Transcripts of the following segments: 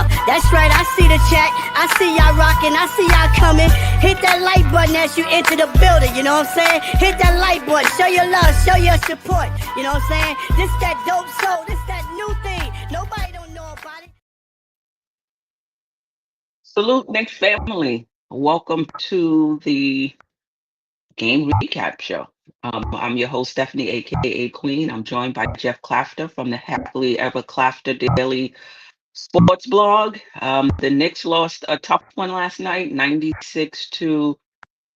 Yeah, that's right. I see the chat. I see y'all rocking. I see y'all coming. Hit that like button as you enter the building. You know what I'm saying? Hit that like button. Show your love. Show your support. You know what I'm saying? This that dope soul. This that new thing. Nobody don't know about it. Salute, Knicks family. Welcome to the game recap show. I'm your host, Stephanie, aka Queen. I'm joined by Geoff Klafter from the Happily Ever Klafter Daily Sports blog. The Knicks lost a tough one last night, 96 to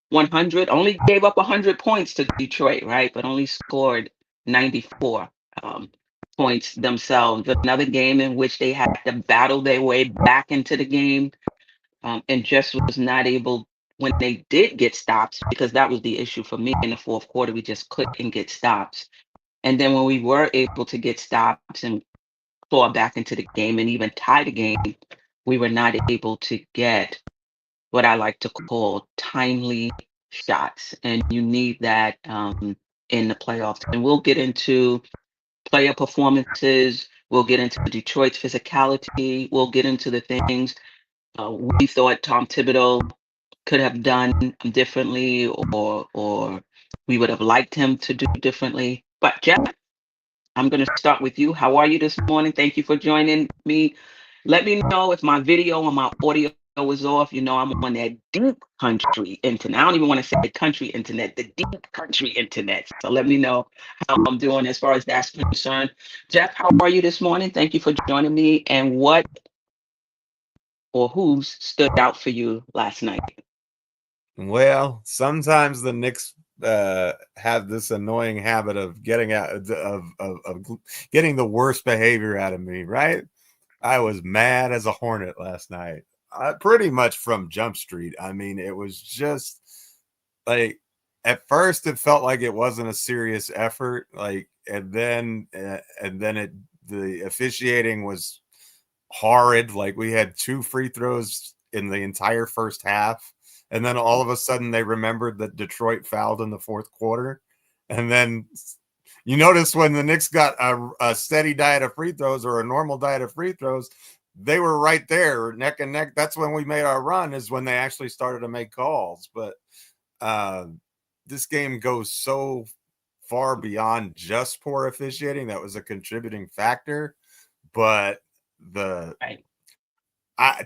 100. Only gave up 100 points to Detroit, right? But only scored 94 points themselves. Another game in which they had to battle their way back into the game. And just was not able when they did get stops, because that was the issue for me in the fourth quarter. We just couldn't get stops. And then when we were able to get stops and claw back into the game and even tie the game, we were not able to get what I like to call timely shots. And you need that in the playoffs. And we'll get into player performances. We'll get into Detroit's physicality. We'll get into the things we thought Tom Thibodeau could have done differently, or we would have liked him to do differently. But Geoff, I'm going to start with you. How are you this morning? Thank you for joining me. Let me know if my video or my audio is off. You know, I'm on that deep country internet. I don't even want to say country internet, the deep country internet. So let me know how I'm doing as far as that's concerned. Geoff, how are you this morning? Thank you for joining me. And what or who stood out for you last night? Well, sometimes the Knicks have this annoying habit of getting getting the worst behavior out of me, right? I was mad as a hornet last night, pretty much from Jump Street. I mean, it was just like, at first it felt like it wasn't a serious effort, like, and then the officiating was horrid. Like, we had 2 free throws in the entire first half, and then all of a sudden they remembered that Detroit fouled in the fourth quarter. And then you notice when the Knicks got a steady diet of free throws, or a normal diet of free throws, they were right there neck and neck. That's when we made our run, is when they actually started to make calls. But this game goes so far beyond just poor officiating. That was a contributing factor. But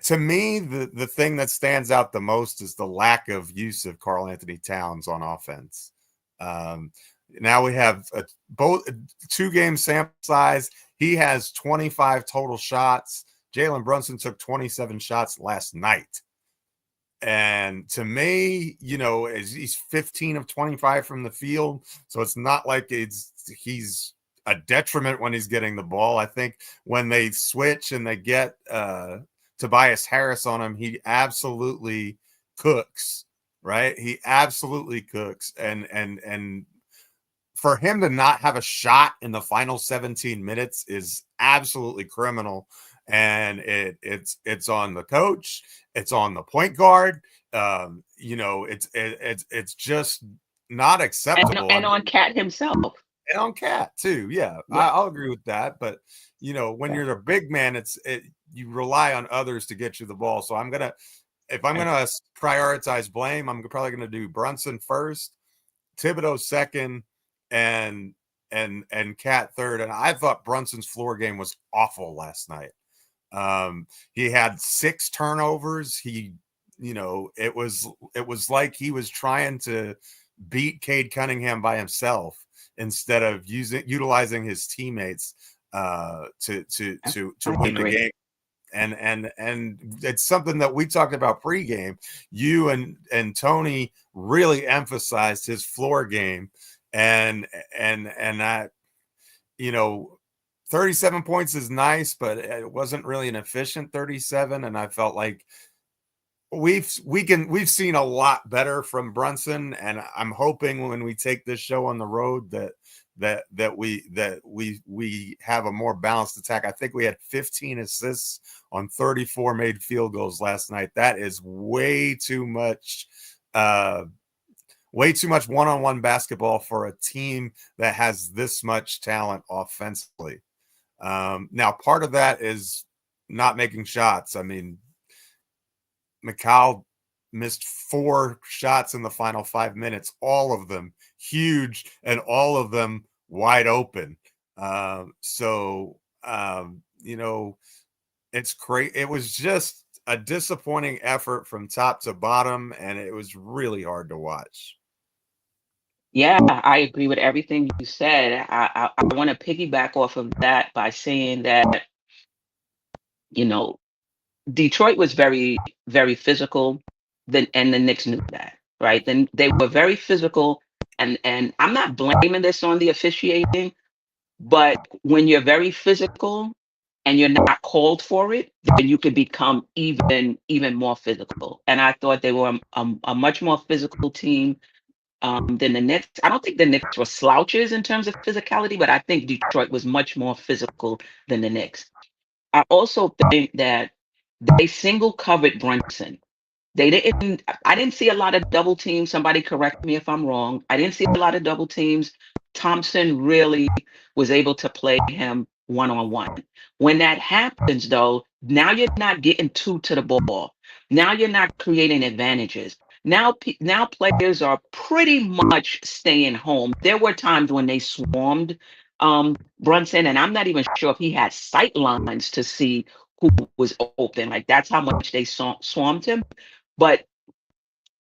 to me, the thing that stands out the most is the lack of use of Karl Anthony Towns on offense. Now we have both 2-game sample size. He has 25 total shots. Jalen Brunson took 27 shots last night. And to me, you know, he's 15 of 25 from the field. So it's not like he's a detriment when he's getting the ball. I think when they switch and they get Tobias Harris on him, he absolutely cooks, right? He absolutely cooks. And for him to not have a shot in the final 17 minutes is absolutely criminal. And it's on the coach, it's on the point guard. You know, it's just not acceptable. And on Cat himself. And on Cat too. Yeah. I'll agree with that. But you know, when you're a big man, you rely on others to get you the ball. So if I'm gonna prioritize blame, I'm probably gonna do Brunson first, Thibodeau second, and Cat third. And I thought Brunson's floor game was awful last night. He had 6 turnovers. You know, it was like he was trying to beat Cade Cunningham by himself instead of utilizing his teammates to win the game. And it's something that we talked about pregame. You and Tony really emphasized his floor game, and that, you know, 37 points is nice, but it wasn't really an efficient 37. And I felt like we've seen a lot better from Brunson, and I'm hoping when we take this show on the road that we have a more balanced attack. I think we had 15 assists on 34 made field goals last night. That is way too much one-on-one basketball for a team that has this much talent offensively. Now, part of that is not making shots. I mean, McCall missed 4 shots in the final 5 minutes, all of them huge and all of them wide open. You know, it's great. It was just a disappointing effort from top to bottom, and it was really hard to watch. Yeah, I agree with everything you said. I want to piggyback off of that by saying that, you know, Detroit was very, very physical, and the Knicks knew that, right? Then they were very physical, and I'm not blaming this on the officiating, but when you're very physical and you're not called for it, then you could become even more physical. And I thought they were a much more physical team than the Knicks. I don't think the Knicks were slouches in terms of physicality, but I think Detroit was much more physical than the Knicks. I also think that they single covered Brunson. I didn't see a lot of double teams. Somebody correct me if I'm wrong. I didn't see a lot of double teams. Thompson really was able to play him one-on-one. When that happens, though, now you're not getting two to the ball. Now you're not creating advantages. Now players are pretty much staying home. There were times when they swarmed Brunson, and I'm not even sure if he had sight lines to see who was open. Like, that's how much they swarmed him. But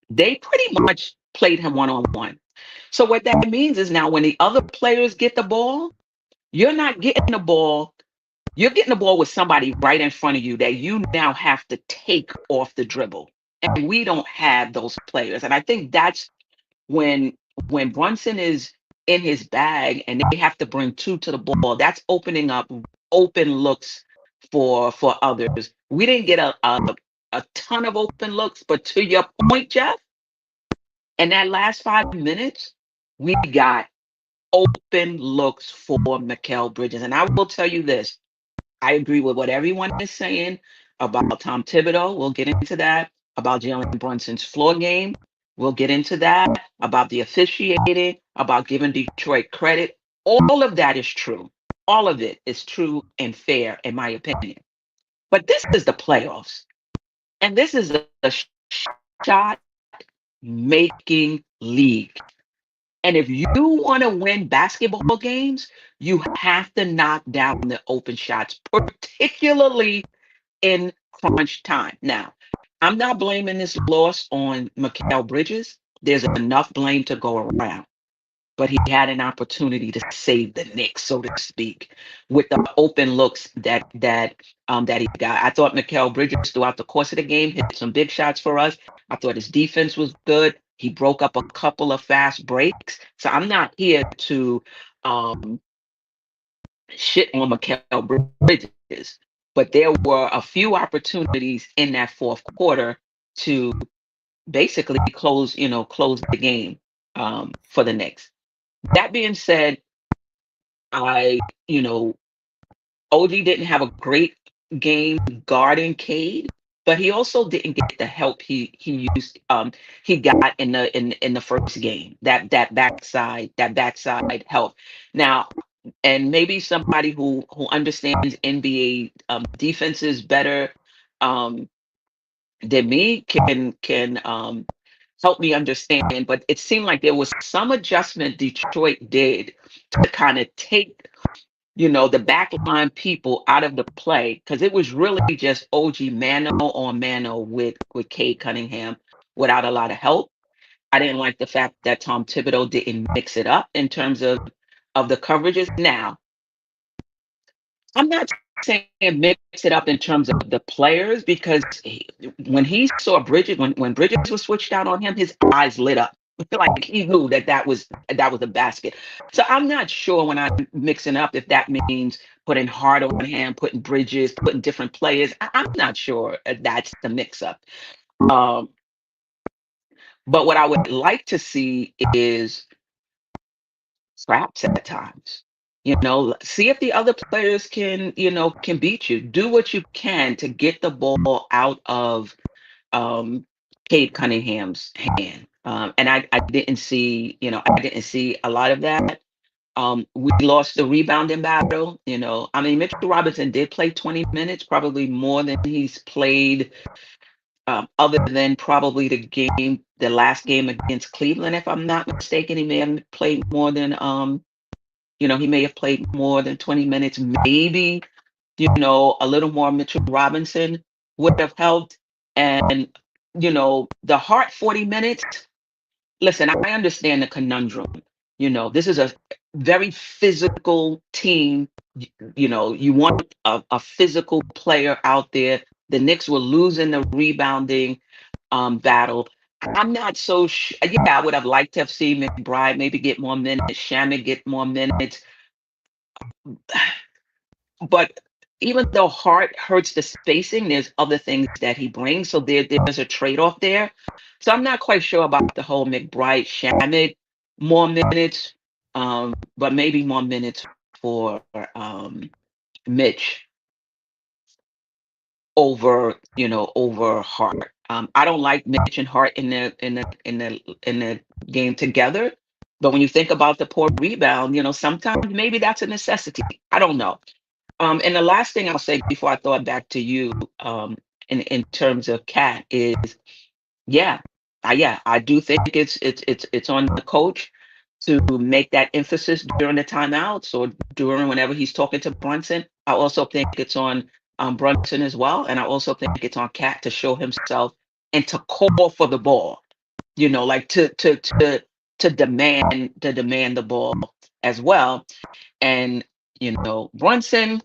they pretty much played him one-on-one. So what that means is now when the other players get the ball, you're not getting the ball. You're getting the ball with somebody right in front of you that you now have to take off the dribble. And we don't have those players. And I think that's when Brunson is in his bag and they have to bring two to the ball, that's opening up open looks for others. We didn't get a ton of open looks, but to your point, Geoff, in that last 5 minutes, we got open looks for Mikal Bridges. And I will tell you this, I agree with what everyone is saying about Tom Thibodeau. We'll get into that. About Jalen Brunson's floor game. We'll get into that. About the officiating, about giving Detroit credit. All of that is true. All of it is true and fair, in my opinion. But this is the playoffs. And this is a shot making league. And if you want to win basketball games, you have to knock down the open shots, particularly in crunch time. Now, I'm not blaming this loss on Mikal Bridges. There's enough blame to go around. But he had an opportunity to save the Knicks, so to speak, with the open looks that he got. I thought Mikal Bridges throughout the course of the game hit some big shots for us. I thought his defense was good. He broke up a couple of fast breaks. So I'm not here to shit on Mikal Bridges, but there were a few opportunities in that fourth quarter to basically close the game for the Knicks. That being said, OG didn't have a great game guarding Cade, but he also didn't get the help he got in the first game. That backside help. Now, and maybe somebody who understands NBA defenses better than me can help me understand, but it seemed like there was some adjustment Detroit did to kind of take, the backline people out of the play, because it was really just OG mano on mano with Cade Cunningham without a lot of help. I didn't like the fact that Tom Thibodeau didn't mix it up in terms of the coverages. Now, I'm not saying mix it up in terms of the players, because when he saw Bridges, when Bridges was switched out on him, his eyes lit up. Like he knew that was a basket. So I'm not sure when I'm mixing up if that means putting Hart on him, putting Bridges, putting different players. I'm not sure if that's the mix up. But what I would like to see is scraps at times. See if the other players can beat you. Do what you can to get the ball out of Cade Cunningham's hand. And I didn't see a lot of that. We lost the rebounding battle. You know, I mean, Mitchell Robinson did play 20 minutes, probably more than he's played, other than probably the last game against Cleveland, if I'm not mistaken. He may have played more than, he may have played more than 20 minutes. Maybe, a little more Mitchell Robinson would have helped. And, the Hart 40 minutes. Listen, I understand the conundrum. This is a very physical team. You want a physical player out there. The Knicks were losing the rebounding battle. I'm not so sure. Yeah, I would have liked to have seen McBride maybe get more minutes, Shamit get more minutes. But even though Hart hurts the spacing, there's other things that he brings. So there's a trade-off there. So I'm not quite sure about the whole McBride Shamit more minutes, but maybe more minutes for Mitch over Hart. I don't like Mitch and Hart in the game together. But when you think about the poor rebound, sometimes maybe that's a necessity. I don't know. And the last thing I'll say before I throw it back to you, in terms of Cat is, yeah, I do think it's on the coach to make that emphasis during the timeouts or during whenever he's talking to Brunson. I also think it's on Brunson as well, and I also think it's on Cat to show himself and to call for the ball. Like to demand the ball as well. And Brunson.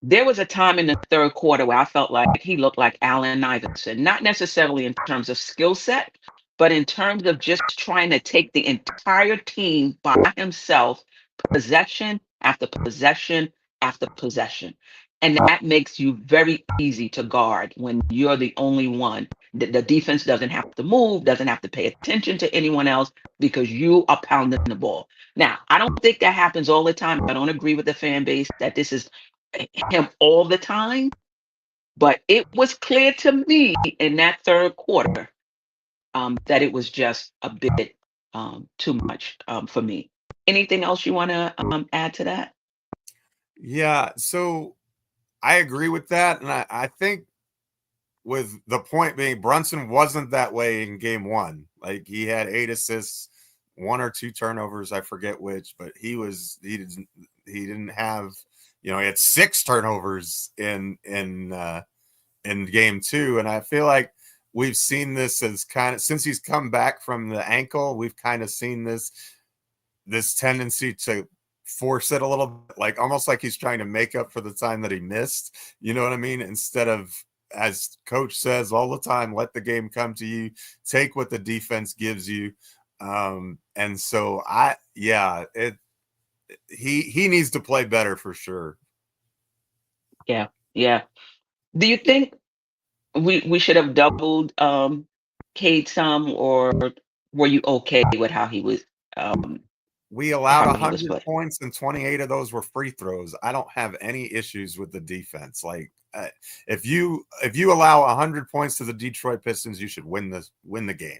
There was a time in the third quarter where I felt like he looked like Allen Iverson, not necessarily in terms of skill set, but in terms of just trying to take the entire team by himself, possession after possession after possession. And that makes you very easy to guard when you're the only one. The defense doesn't have to move, doesn't have to pay attention to anyone else because you are pounding the ball. Now, I don't think that happens all the time. I don't agree with the fan base that this is him all the time, but it was clear to me in that third quarter that it was just a bit too much for me. Anything else you want to add to that? Yeah, so I agree with that, and I think with the point being Brunson wasn't that way in game one. Like he had 8 assists, 1 or 2 turnovers, I forget which, but he didn't have, he had 6 turnovers in game 2, and I feel like we've seen this as kind of since he's come back from the ankle, we've kind of seen this tendency to force it a little bit, like almost like he's trying to make up for the time that he missed. You know what I mean? Instead of, as coach says all the time, let the game come to you, take what the defense gives you. And so he needs to play better for sure. Yeah. Do you think we should have doubled Cade some, or were you okay with how he was? We allowed how he was 100 put? points, and 28 of those were free throws. I don't have any issues with the defense. Like if you allow 100 points to the Detroit Pistons, you should win the game.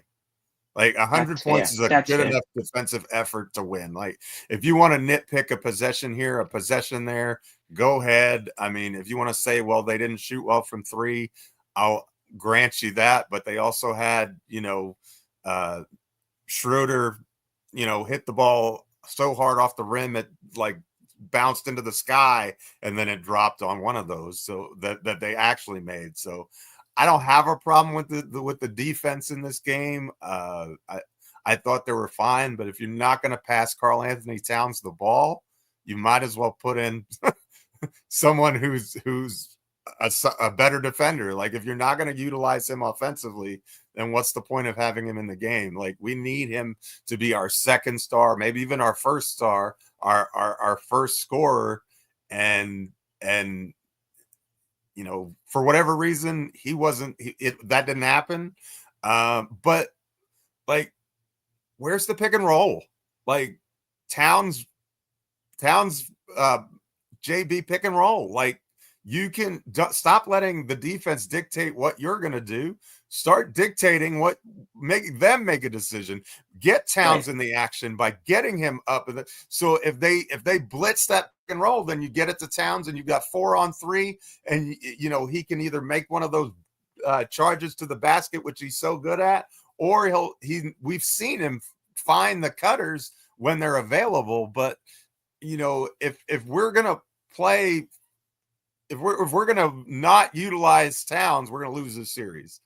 Like 100 That's points fair. is a That's good fair. enough defensive effort to win. Like if you want to nitpick a possession here, a possession there, go ahead. I mean, if you want to say, well, they didn't shoot well from 3, I'll grant you that. But they also had, Schroeder, hit the ball so hard off the rim it like bounced into the sky, and then it dropped on one of those, so that they actually made. So I don't have a problem with the defense in this game. I thought they were fine, but if you're not going to pass Karl Anthony Towns the ball, you might as well put in someone who's a better defender. Like if you're not going to utilize him offensively, then what's the point of having him in the game? Like we need him to be our second star, maybe even our first star, our first scorer. And for whatever reason, he wasn't. That didn't happen. But like, where's the pick and roll? Like Towns, JB pick and roll. Like you can stop letting the defense dictate what you're going to do. Start dictating what, make them make a decision. Get Towns in the action by getting him up. So if they blitz that pick and roll, then you get it to Towns and you've got 4-on-3, and he can either make one of those charges to the basket, which he's so good at, or we've seen him find the cutters when they're available. But if we're gonna play, if we're gonna not utilize Towns, we're gonna lose this series.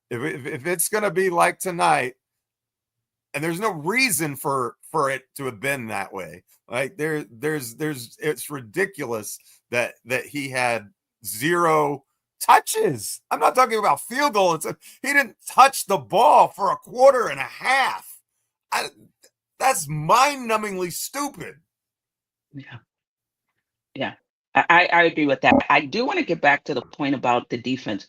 If it's gonna be like tonight, and there's no reason for it to have been that way. Like there's it's ridiculous that he had 0 touches. I'm not talking about field goal. He didn't touch the ball for a quarter and a half. That's mind-numbingly stupid. Yeah. I agree with that. I do want to get back to the point about the defense.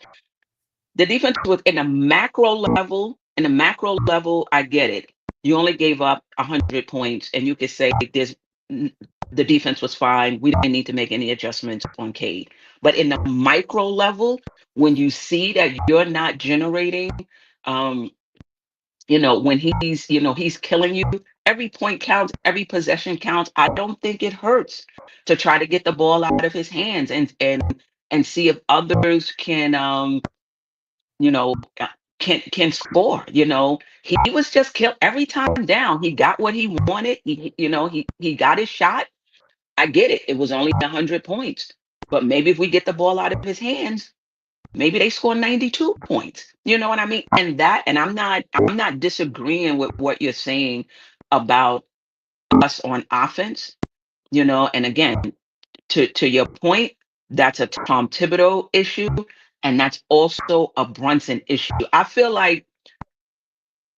The defense was in a macro level. In a macro level, I get it. You only gave up 100 points, and you could say the defense was fine. We didn't need to make any adjustments on Cade. But in the micro level, when you see that you're not generating, when he's killing you, every point counts, every possession counts. I don't think it hurts to try to get the ball out of his hands and see if others can can score. He was just killed every time down. He got what he wanted. He got his shot. I get it. It was only 100 points, but maybe if we get the ball out of his hands, maybe they score 92 points. You know what I mean? And I'm not disagreeing with what you're saying about us on offense. And again, to your point, that's a Tom Thibodeau issue, and that's also a Brunson issue. I feel like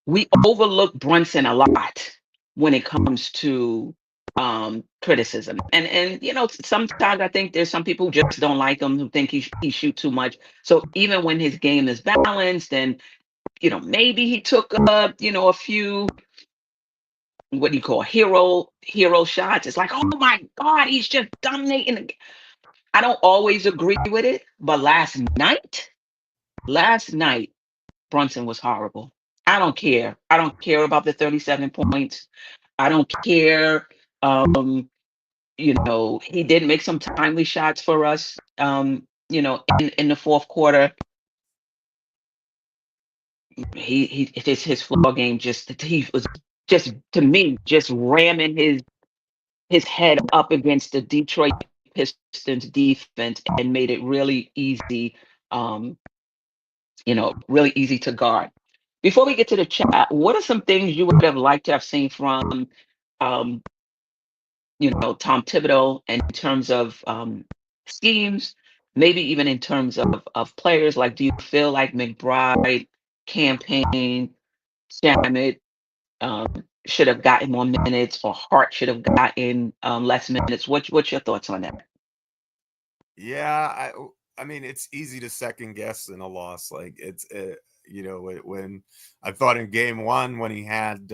we overlook Brunson a lot when it comes to criticism. And sometimes I think there's some people who just don't like him, who think he shoot too much. So even when his game is balanced and maybe he took a few, what do you call, hero shots, it's like, oh my God, he's just dominating. I don't always agree with it, but last night Brunson was horrible. I don't care about the 37 points. I don't care. He did make some timely shots for us, in the fourth quarter. His floor game he was just, to me, just ramming his head up against the Detroit Pistons defense and made it really easy, really easy to guard. Before we get to the chat, what are some things you would have liked to have seen from Tom Thibodeau in terms of schemes, maybe even in terms of players? Like, do you feel like McBride, Campaign, Shamet should have gotten more minutes, or Hart should have gotten less minutes? What's your thoughts on that? Yeah, I mean, it's easy to second guess in a loss. Like when I thought in game 1, when he had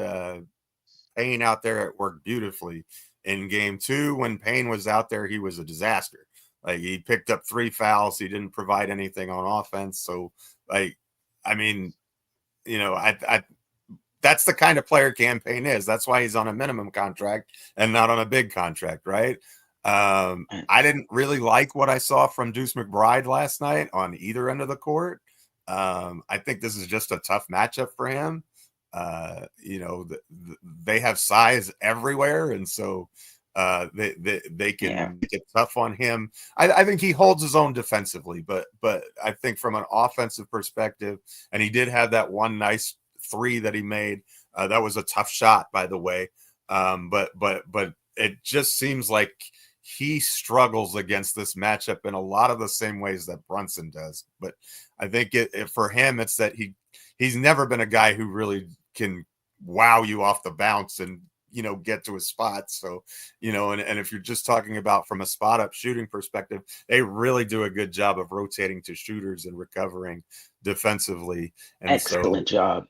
Payne out there, it worked beautifully. In game 2, when Payne was out there, he was a disaster. Like, he picked up 3 fouls. He didn't provide anything on offense. So, I that's the kind of player Campaign is. That's why he's on a minimum contract and not on a big contract, right? I didn't really like what I saw from Deuce McBride last night on either end of the court. I think this is just a tough matchup for him. They have size everywhere, and so they can make it tough on him. I think he holds his own defensively, but I think from an offensive perspective, and he did have that one nice 3 that he made. That was a tough shot, by the way. But it just seems like he struggles against this matchup in a lot of the same ways that Brunson does. But I think for him, it's that he's never been a guy who really can wow you off the bounce and get to his spots. So and if you're just talking about from a spot up shooting perspective, they really do a good job of rotating to shooters and recovering defensively. And excellent job.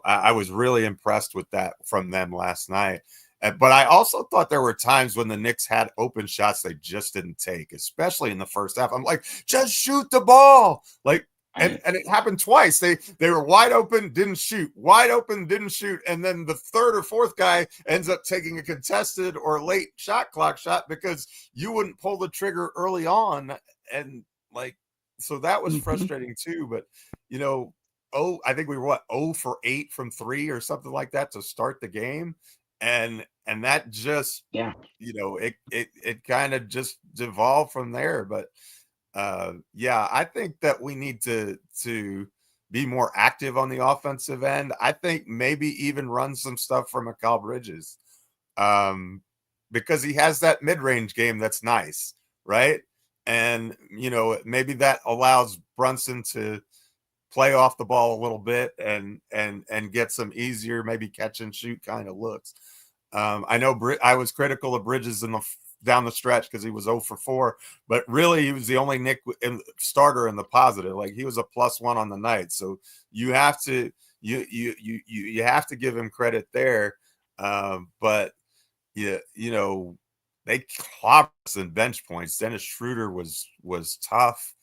I was really impressed with that from them last night. But I also thought there were times when the Knicks had open shots they just didn't take, especially in the first half. I'm like, just shoot the ball. Like, and it happened twice. They were wide open, didn't shoot, wide open, didn't shoot. And then the third or fourth guy ends up taking a contested or late shot clock shot because you wouldn't pull the trigger early on. And like, so that was frustrating too. But, you know, I think we were 0 for 8 from 3 or something like that to start the game. And that just, you know, it kind of just devolved from there. But I think that we need to be more active on the offensive end. I think maybe even run some stuff from Mikal Bridges, because he has that mid-range game that's nice, right? And you know, maybe that allows Brunson to play off the ball a little bit and get some easier, maybe catch and shoot kind of looks. I know I was critical of Bridges down the stretch because he was 0 for 4, but really he was the only Knick starter in the positive. Like he was a +1 on the night. So you have to you have to give him credit there. But you know, they clobbed us in bench points. Dennis Schroeder was tough.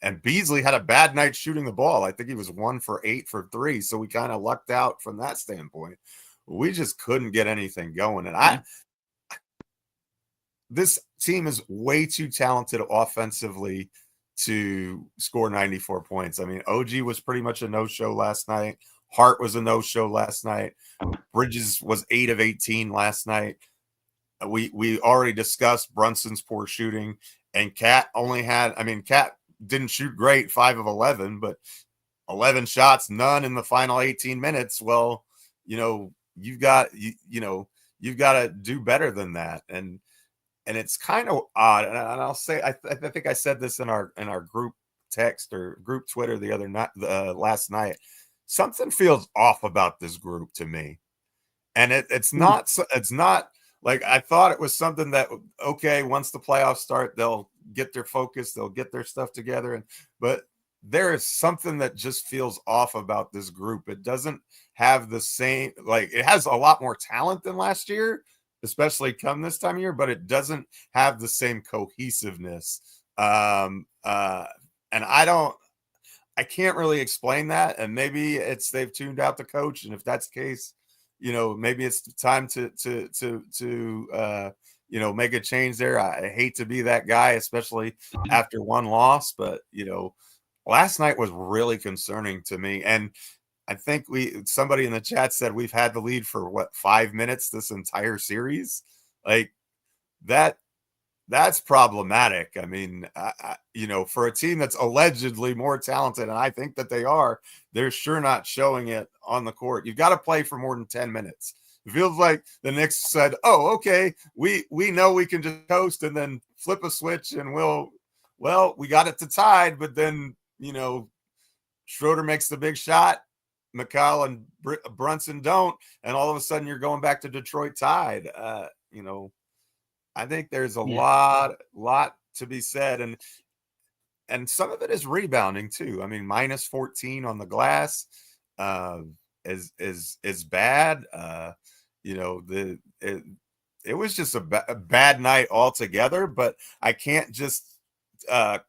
And Beasley had a bad night shooting the ball. I think he was 1 for 8 for 3. So we kind of lucked out from that standpoint. We just couldn't get anything going. And this team is way too talented offensively to score 94 points. I mean, OG was pretty much a no-show last night. Hart was a no-show last night. Bridges was 8 of 18 last night. We already discussed Brunson's poor shooting, and Cat didn't shoot great, 5 of 11, but 11 shots, none in the final 18 minutes. Well, you know, you've got to do better than that. And it's kind of odd. And I'll say, I think I said this in our group text or group Twitter the other night, last night. Something feels off about this group to me. And it's not like I thought it was something that, okay, once the playoffs start, they'll get their focus, they'll get their stuff together. But there is something that just feels off about this group. It doesn't have the same, like it has a lot more talent than last year, especially come this time of year, but it doesn't have the same cohesiveness. And I can't really explain that. And maybe they've tuned out the coach. And if that's the case, you know, maybe it's time to you know, make a change there. I hate to be that guy, especially after one loss, but you know, last night was really concerning to me. And I think somebody in the chat said we've had the lead for 5 minutes this entire series. Like that's problematic. I mean, you know, for a team that's allegedly more talented, and I think that they are, they're sure not showing it on the court. You've got to play for more than 10 minutes. It feels like the Knicks said, oh, okay, we know we can just coast and then flip a switch and we got it to tied, but then, you know, Schroeder makes the big shot, Mikal and Brunson don't, and all of a sudden you're going back to Detroit tied. You know, I think there's a lot to be said, and some of it is rebounding too. I mean, minus 14 on the glass is bad. You know, it was just a bad night altogether. But I can't just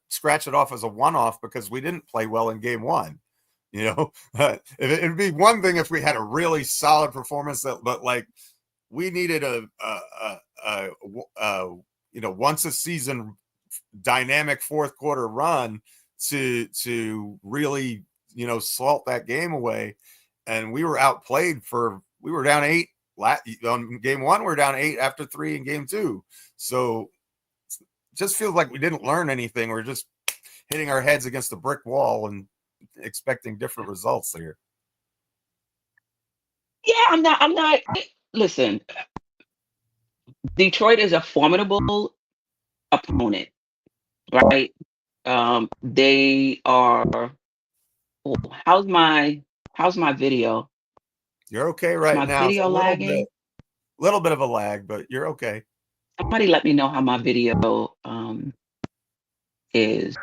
scratch it off as a one-off because we didn't play well in game one. You know, it'd be one thing if we had a really solid performance, but like we needed a you know, once a season dynamic fourth quarter run to really, you know, salt that game away. And we were outplayed we were down 8 on game one. We're down 8 after 3 in game 2. So it just feels like we didn't learn anything. We're just hitting our heads against the brick wall and expecting different results there. Yeah, I'm not. Listen, Detroit is a formidable opponent, right? They are. Oh, how's my video? You're okay right My now. video lagging? Little bit of a lag, but you're okay. Somebody let me know how my video is.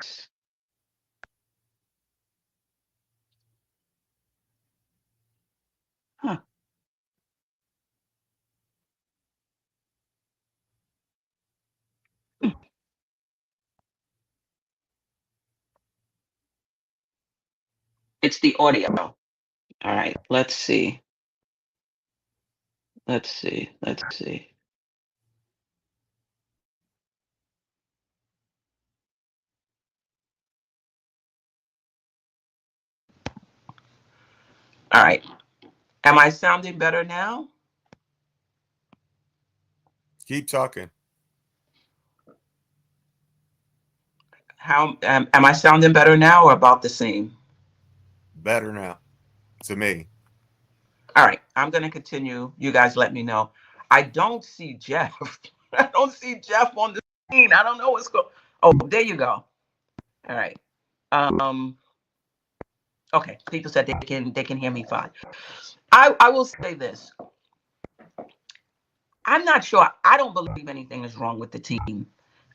Huh. It's the audio. All right, let's see. Let's see. Let's see. All right. Am I sounding better now? Keep talking. How am I sounding better now or about the same? Better now, to me. All right, I'm going to continue. You guys let me know. I don't see Geoff. I don't see Geoff on the screen. I don't know what's going. Oh, there you go. All right. Okay. People said they can hear me fine. I will say this. I'm not sure. I don't believe anything is wrong with the team.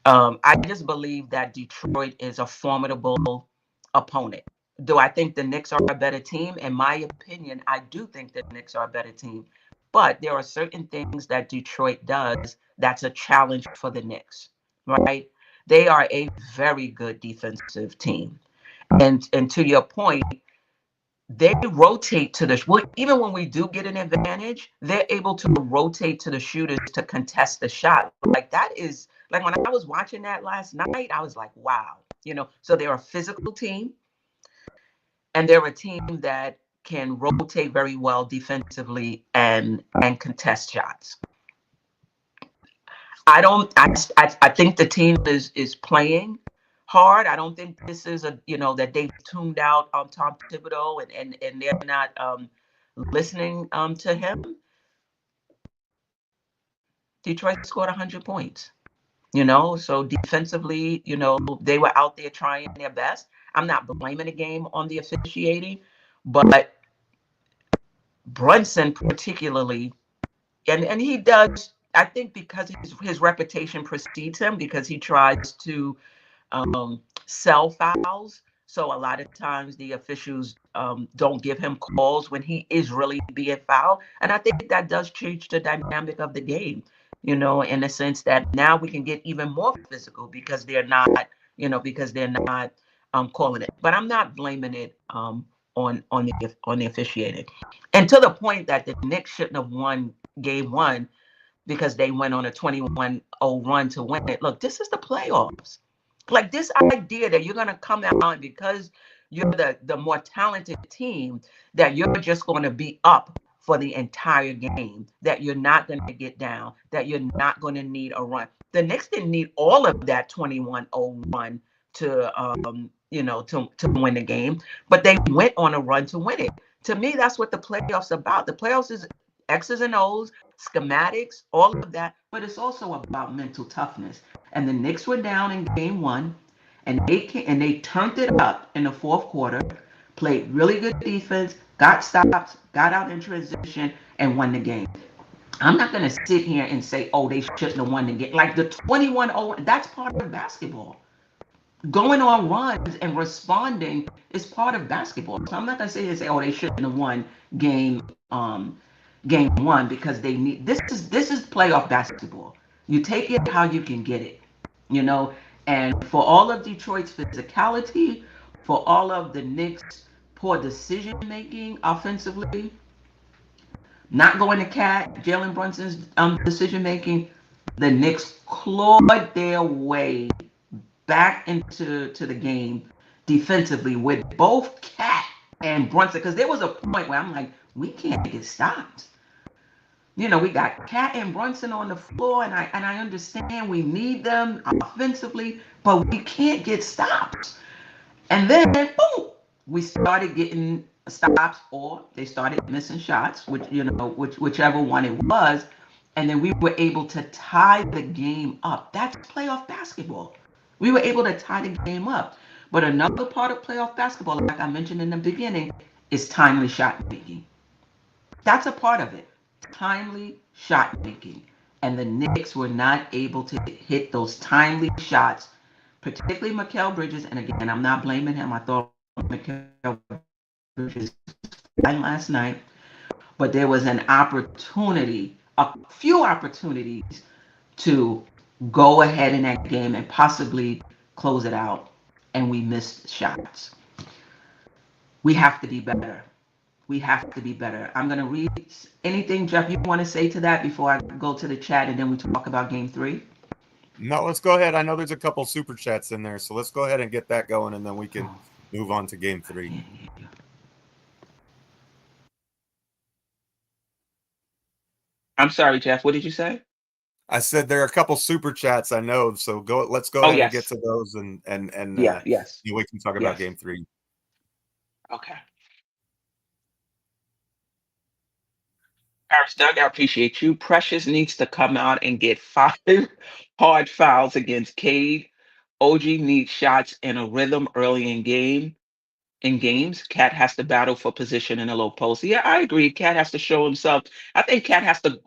I just believe that Detroit is a formidable opponent. Do I think the Knicks are a better team? In my opinion, I do think the Knicks are a better team. But there are certain things that Detroit does that's a challenge for the Knicks, right? They are a very good defensive team. And to your point, they rotate to the well, even when we do get an advantage, they're able to rotate to the shooters to contest the shot. Like that is like when I was watching that last night, I was like, wow, so they're a physical team and they're a team that can rotate very well defensively and contest shots. I think the team is playing hard. I don't think this is that they've tuned out Tom Thibodeau and they're not listening to him. Detroit scored 100 points, so defensively, they were out there trying their best. I'm not blaming the game on the officiating, but Brunson particularly, and he does, I think because his reputation precedes him because he tries to sell fouls. So a lot of times the officials don't give him calls when he is really being fouled. And I think that does change the dynamic of the game, in the sense that now we can get even more physical because they're not, calling it. But I'm not blaming it on the officiating. And to the point that the Knicks shouldn't have won game one because they went on a 21-0 run to win it. Look, this is the playoffs. Like this idea that you're going to come out because you're the more talented team, that you're just going to be up for the entire game, that you're not going to get down, that you're not going to need a run. The Knicks didn't need all of that 21-0 run to win the game, but they went on a run to win it. To me, that's what the playoffs about. The playoffs is X's and O's, schematics, all of that, but it's also about mental toughness. And the Knicks were down in game one, and they turned it up in the fourth quarter, played really good defense, got stops, got out in transition, and won the game. I'm not going to sit here and say, oh, they shouldn't have won the game. Like the 21-0, that's part of basketball. Going on runs and responding is part of basketball. So I'm not going to sit here and say, oh, they shouldn't have won game one because they need this is playoff basketball. You take it how you can get it, and for all of Detroit's physicality, for all of the Knicks' poor decision making offensively, not going to Jalen Brunson's decision making, the Knicks clawed their way back into the game defensively with both Cat and Brunson, because there was a point where I'm like, we can't get stopped. We got Cat and Brunson on the floor, and I understand we need them offensively, but we can't get stopped. And then, boom, we started getting stops, or they started missing shots, whichever one it was, and then we were able to tie the game up. That's playoff basketball. We were able to tie the game up. But another part of playoff basketball, like I mentioned in the beginning, is timely shot making. That's a part of it. Timely shot making. And the Knicks were not able to hit those timely shots, particularly Mikal Bridges. And again, I'm not blaming him. I thought Mikal Bridges fine last night. But there was an opportunity, a few opportunities to go ahead in that game and possibly close it out. And we missed shots. we have to be better. We have to be better. I'm going to read anything, Geoff, you want to say to that before I go to the chat and then we talk about game 3? No, let's go ahead. I know there's a couple super chats in there, so let's go ahead and get that going, and then we can move on to game 3. I'm sorry, Geoff. What did you say? I said there are a couple super chats I know, so let's go ahead and get to those, and Yes. we can talk about game 3. Okay. Paris Doug, I appreciate you. Precious needs to come out and get 5 hard fouls against Cade. OG needs shots in a rhythm early in games. Cat has to battle for position in a low post. Yeah, I agree. Cat has to show himself. I think Cat has to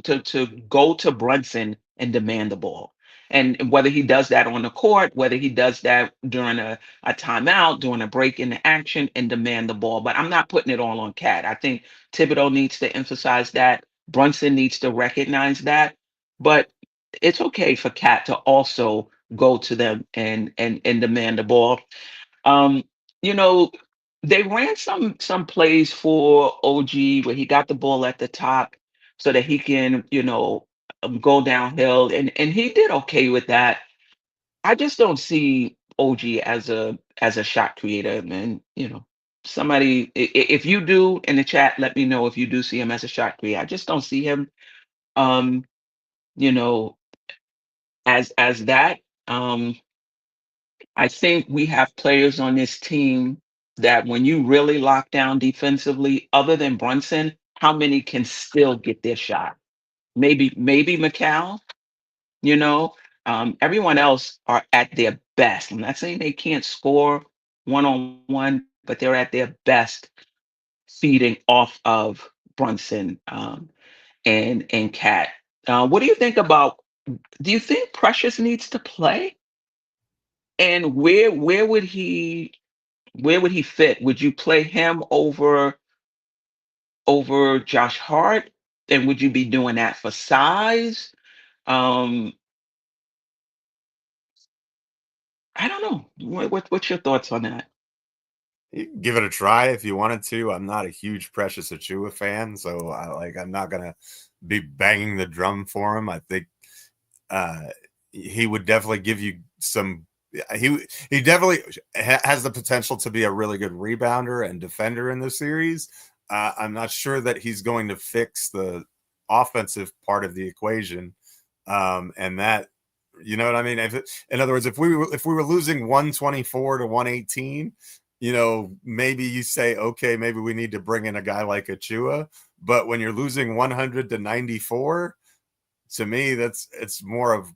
go to Brunson and demand the ball. And whether he does that on the court, whether he does that during a timeout, during a break in the action, and demand the ball. But I'm not putting it all on Cat. I think Thibodeau needs to emphasize that. Brunson needs to recognize that. But it's okay for Cat to also go to them and demand the ball. Um, you know, they ran some plays for OG where he got the ball at the top so that he can, go downhill, and he did okay with that. I just don't see OG as a shot creator, man. Somebody, if you do in the chat, let me know if you do see him as a shot creator. I just don't see him, um, you know, as that. Um, I think we have players on this team that when you really lock down defensively, other than Brunson, how many can still get their shot? Maybe McCall, you know. Everyone else are at their best. I'm not saying they can't score one-on-one, but they're at their best feeding off of Brunson, and Cat. What do you think about? Do you think Precious needs to play? And where would he fit? Would you play him over Josh Hart? And would you be doing that for size? Um, I don't know. What's your thoughts on that? You can give it a try if you wanted to. I'm not a huge Precious Achua fan, so I'm not gonna be banging the drum for him. I think he would definitely give you some. He definitely has the potential to be a really good rebounder and defender in the series. I'm not sure that he's going to fix the offensive part of the equation, and that, you know what I mean. In other words, if we were losing 124 to 118, maybe you say, okay, maybe we need to bring in a guy like Achua. But when you're losing 100 to 94, to me, it's more of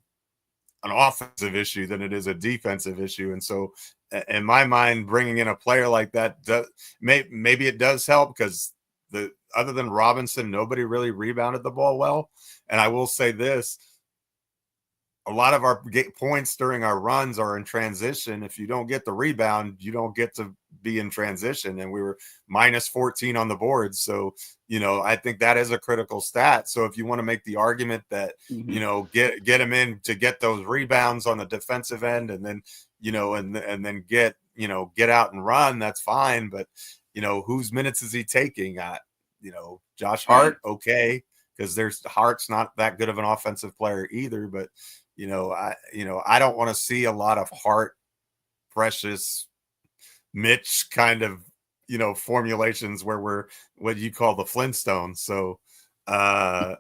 an offensive issue than it is a defensive issue. And so in my mind, bringing in a player like that, maybe it does help, because other than Robinson, nobody really rebounded the ball well. And I will say this, a lot of our points during our runs are in transition. If you don't get the rebound, you don't get to be in transition. And we were minus 14 on the board. So, I think that is a critical stat. So if you want to make the argument that, get him in to get those rebounds on the defensive end, and then, and then get out and run, that's fine. But, whose minutes is he taking? Josh Hart, okay, because Hart's not that good of an offensive player either. But, I don't want to see a lot of Hart, Precious, Mitch kind of, formulations where we're what you call the Flintstones. So, and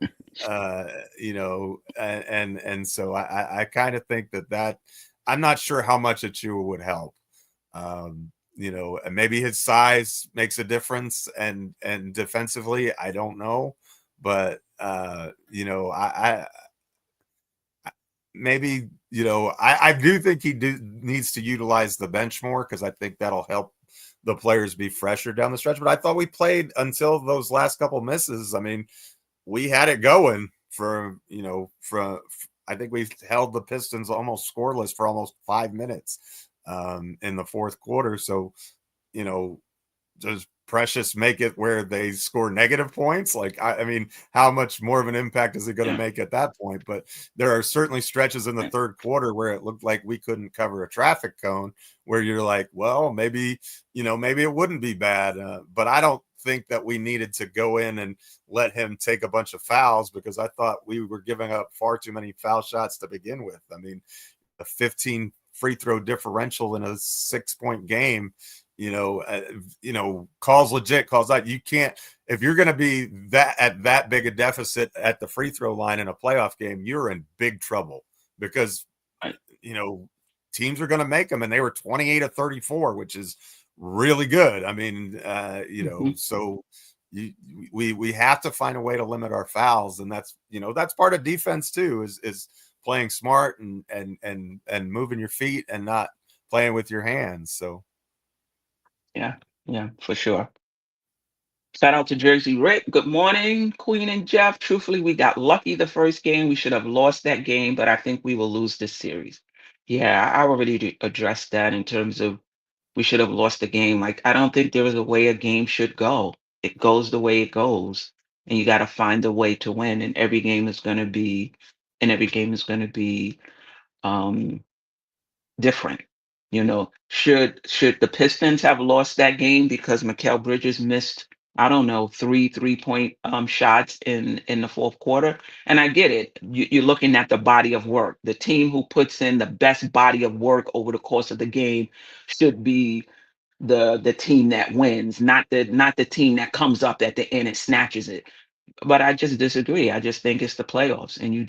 so I kind of think that I'm not sure how much Achua would help. And maybe his size makes a difference, and defensively, I don't know, but I maybe, I do think he needs to utilize the bench more, because I think that'll help the players be fresher down the stretch. But I thought we played until those last couple misses. I mean, we had it going from I think we held the Pistons almost scoreless for almost 5 minutes in the fourth quarter. So, does Precious make it where they score negative points? Like, I mean, how much more of an impact is it going to make at that point? But there are certainly stretches in the third quarter where it looked like we couldn't cover a traffic cone, where you're like, well, maybe it wouldn't be bad. But I don't think that we needed to go in and let him take a bunch of fouls, because I thought we were giving up far too many foul shots to begin with. I mean, a 15 free throw differential in a 6-point game, calls legit, calls out. You can't, if you're going to be that big a deficit at the free throw line in a playoff game, you're in big trouble, because teams are going to make them, and they were 28 of 34, which is really good. I mean, so we have to find a way to limit our fouls, and that's part of defense too, is playing smart and moving your feet and not playing with your hands. So yeah, for sure. Shout out to Jersey Rick. Good morning, Queen and Geoff. Truthfully, we got lucky the first game. We should have lost that game, but I think we will lose this series. Yeah, I already addressed that in terms of we should have lost the game. Like, I don't think there is a way a game should go. It goes the way it goes, and you got to find a way to win. And every game is going to be, different. Should the Pistons have lost that game because Mikal Bridges missed, I don't know, 3 3-point shots in the fourth quarter? And I get it. You're looking at the body of work. The team who puts in the best body of work over the course of the game should be the team that wins, not the team that comes up at the end and snatches it. But I just disagree. I just think it's the playoffs, and you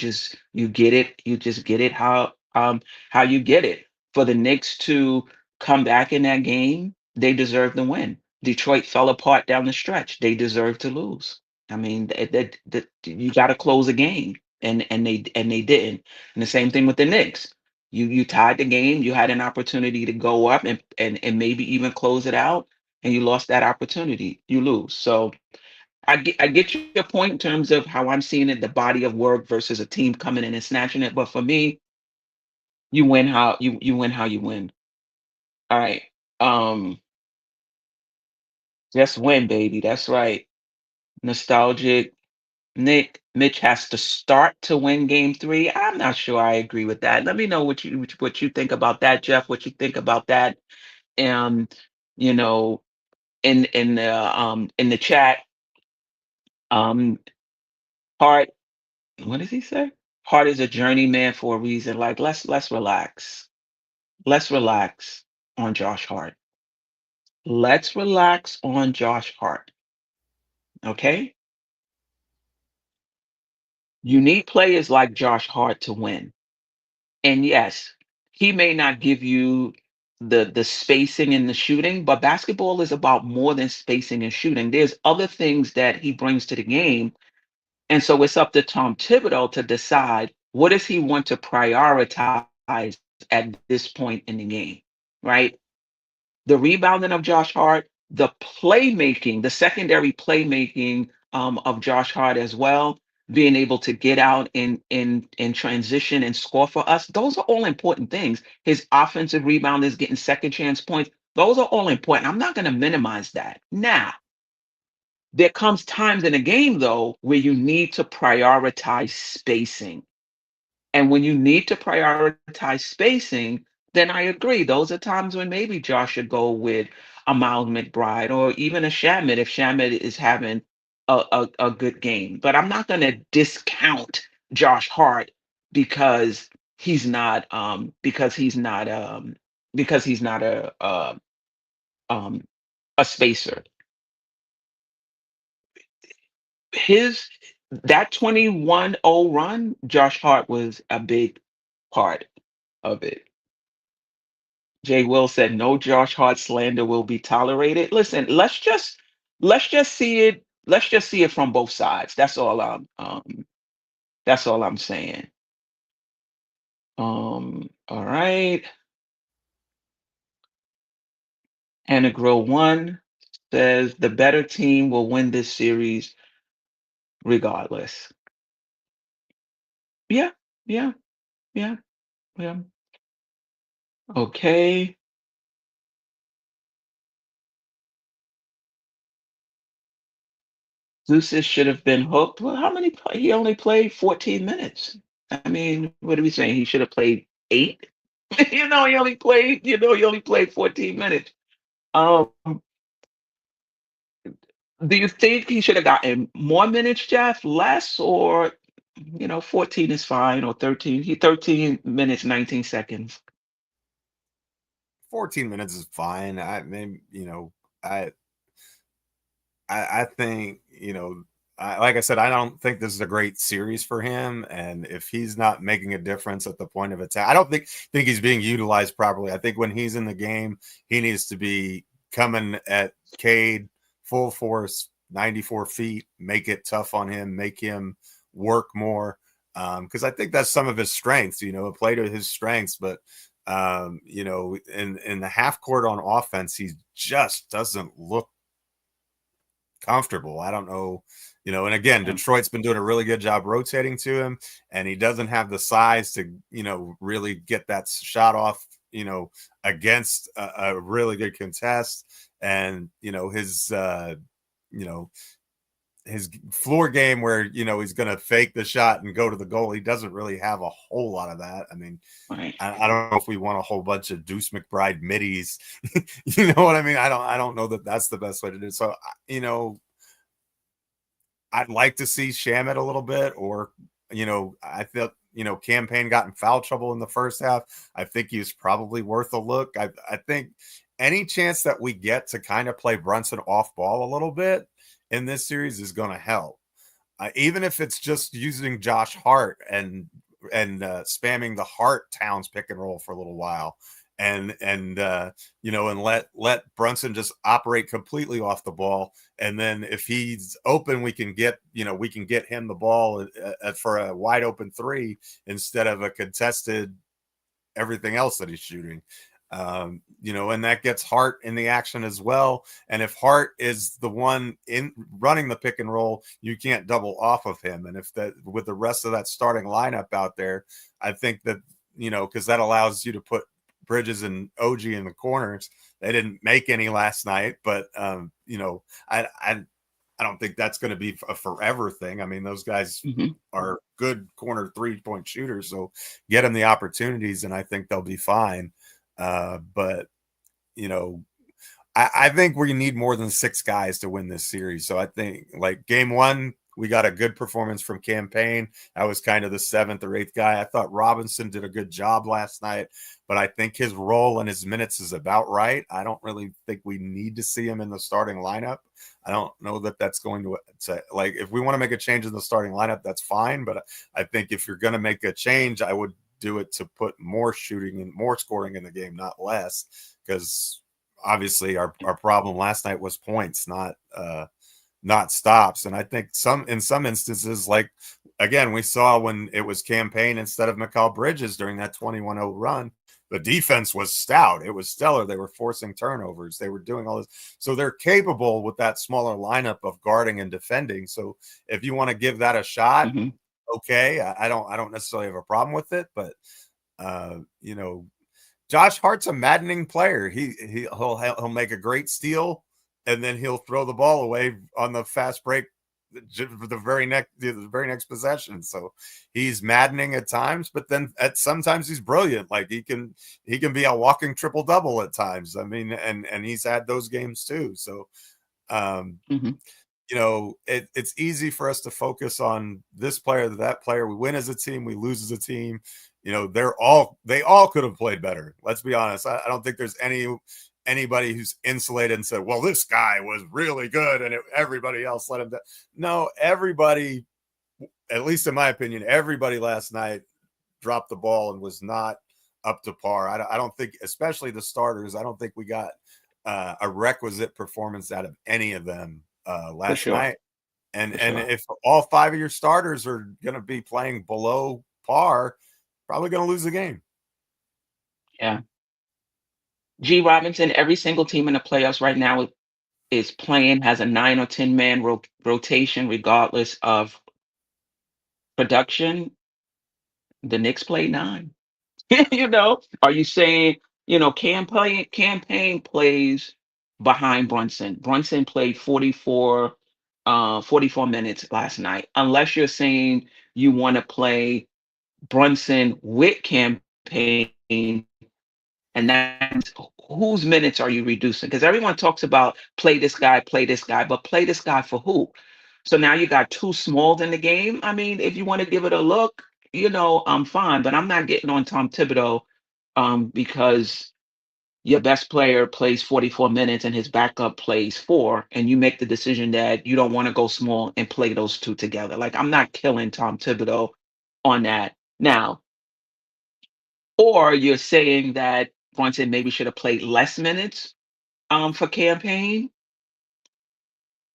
get it. You just get it how you get it. For the Knicks to come back in that game, they deserve to win. Detroit fell apart down the stretch. They deserve to lose. I mean, that you got to close a game, and they didn't. And the same thing with the Knicks. You tied the game. You had an opportunity to go up and maybe even close it out, and you lost that opportunity. You lose. So I get your point in terms of how I'm seeing it, the body of work versus a team coming in and snatching it. But for me, you win. All right. Um, just win, baby. That's right. Nostalgic. Mitch has to start to win game 3. I'm not sure I agree with that. Let me know what you think about that, Geoff. What you think about that? Um, you know, in the chat, um, Hart. What does he say? Hart is a journeyman for a reason. Like, let's relax. Let's relax on Josh Hart. Let's relax on Josh Hart. Okay? You need players like Josh Hart to win. And yes, he may not give you the spacing and the shooting, but basketball is about more than spacing and shooting. There's other things that he brings to the game. And so it's up to Tom Thibodeau to decide what does he want to prioritize at this point in the game, right? The rebounding of Josh Hart, the playmaking, the secondary playmaking of Josh Hart as well, being able to get out in transition and score for us. Those are all important things. His offensive rebound is getting second chance points. Those are all important. I'm not going to minimize that. Now, there comes times in a game though where you need to prioritize spacing. And when you need to prioritize spacing, then I agree. Those are times when maybe Josh should go with a Miles McBride or even a Shamit if Shamit is having a good game. But I'm not going to discount Josh Hart because he's not um, a spacer. His That 21-0 run, Josh Hart was a big part of it. Jay Will said no Josh Hart slander will be tolerated. Listen, let's just see it. Let's just see it from both sides. That's all I'm saying. All right. Hannah Grill 1 says the better team will win this series regardless. Yeah, yeah, yeah, yeah. Okay. Deuces should have been hooked. Well, he only played 14 minutes. I mean, what are we saying? He should have played 8. He only played 14 minutes. Um, do you think he should have gotten more minutes, Jeff? Less, or 14 is fine, or 13. 13 minutes, 19 seconds. 14 minutes is fine. I mean, I I think, like I said, I don't think this is a great series for him. And if he's not making a difference at the point of attack, I don't think he's being utilized properly. I think when he's in the game, he needs to be coming at Cade full force, 94 feet, make it tough on him, make him work more. Because I think that's some of his strengths, play to his strengths. But in the half court on offense, he just doesn't look comfortable. I don't know, and again, Detroit's been doing a really good job rotating to him, and he doesn't have the size to, really get that shot off, against a really good contest. And, his floor game where, he's going to fake the shot and go to the goal. He doesn't really have a whole lot of that. I mean, Right. I don't know if we want a whole bunch of Deuce McBride middies. You know what I mean? I don't know that that's the best way to do it. So, I'd like to see Shamet a little bit, or, I feel, Campaign got in foul trouble in the first half. I think he was probably worth a look. I think any chance that we get to kind of play Brunson off ball a little bit in this series is going to help. Even if it's just using Josh Hart and spamming the Hart Towns pick and roll for a little while, and let Brunson just operate completely off the ball. And then if he's open, we can get him the ball for a wide open three instead of a contested everything else that he's shooting. And that gets Hart in the action as well. And if Hart is the one in running the pick and roll, you can't double off of him. And if that, with the rest of that starting lineup out there, I think that, because that allows you to put Bridges and OG in the corners. They didn't make any last night, but I don't think that's going to be a forever thing. I mean, those guys are good corner 3-point shooters, so get them the opportunities, and I think they'll be fine. But I think we need more than 6 guys to win this series. So I think, like, game 1, we got a good performance from Campaign. I was kind of the 7th or 8th guy. I thought Robinson did a good job last night, but I think his role and his minutes is about right. I don't really think we need to see him in the starting lineup. I don't know that that's going to like, if we want to make a change in the starting lineup, that's fine. But I think if you're going to make a change, I would do it to put more shooting and more scoring in the game, not less, because obviously our problem last night was points, not stops. And I think in some instances, like, again, we saw when it was Campaign instead of Mikal Bridges during that 21-0 run, the defense was stout. It was stellar. They were forcing turnovers. They were doing all this. So they're capable with that smaller lineup of guarding and defending. So if you want to give that a shot, okay. I don't necessarily have a problem with it, but Josh Hart's a maddening player. He'll make a great steal, and then he'll throw the ball away on the fast break for the very next possession. So he's maddening at times, but then sometimes he's brilliant. Like, he can be a walking triple double at times. I mean, and he's had those games too. So it's easy for us to focus on this player, that player. We win as a team, we lose as a team. They all could have played better. Let's be honest. I don't think there's anybody who's insulated and said, well, this guy was really good and everybody else let him down. No, everybody, at least in my opinion, everybody last night dropped the ball and was not up to par. I don't think, especially the starters, I don't think we got a requisite performance out of any of them last night. And if all 5 of your starters are going to be playing below par, probably going to lose the game. Yeah. G. Robinson, every single team in the playoffs right now is playing, has a 9 or 10 man rotation, regardless of production. The Knicks played 9. Are you saying, Campaign plays behind Brunson? Brunson played 44 44 minutes last night, unless you're saying you want to play Brunson with campaign, and that's whose minutes are you reducing? Because everyone talks about play this guy, but play this guy for who? So now you got two smalls in the game. I mean, if you want to give it a look, I'm fine, but I'm not getting on Tom Thibodeau because your best player plays 44 minutes and his backup plays 4, and you make the decision that you don't want to go small and play those two together. Like, I'm not killing Tom Thibodeau on that. Now, or you're saying that Brunson maybe should have played less minutes for campaign.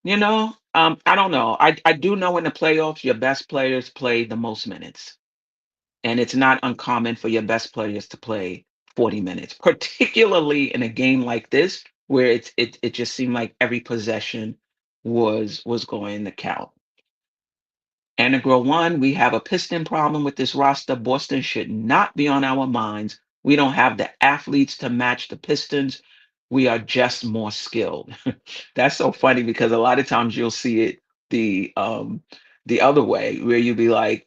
I don't know. I do know in the playoffs, your best players play the most minutes. And it's not uncommon for your best players to play 40 minutes, particularly in a game like this, where it just seemed like every possession was going to count. Anagro 1, we have a Piston problem with this roster. Boston should not be on our minds. We don't have the athletes to match the Pistons. We are just more skilled. That's so funny because a lot of times you'll see it the other way, where you'll be like,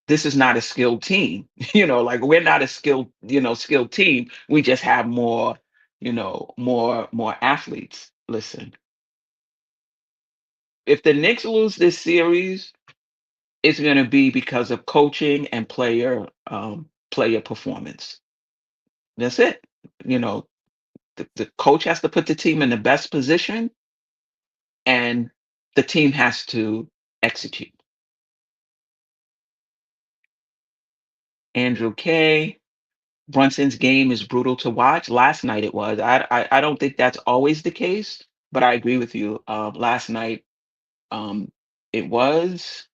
this is not a skilled team. Like, we're not a skilled team. We just have more, more athletes. Listen, if the Knicks lose this series, it's going to be because of coaching and player performance. That's it. The coach has to put the team in the best position, and the team has to execute. Andrew K. Brunson's game is brutal to watch. Last night it was. I don't think that's always the case, but I agree with you. Last night it was.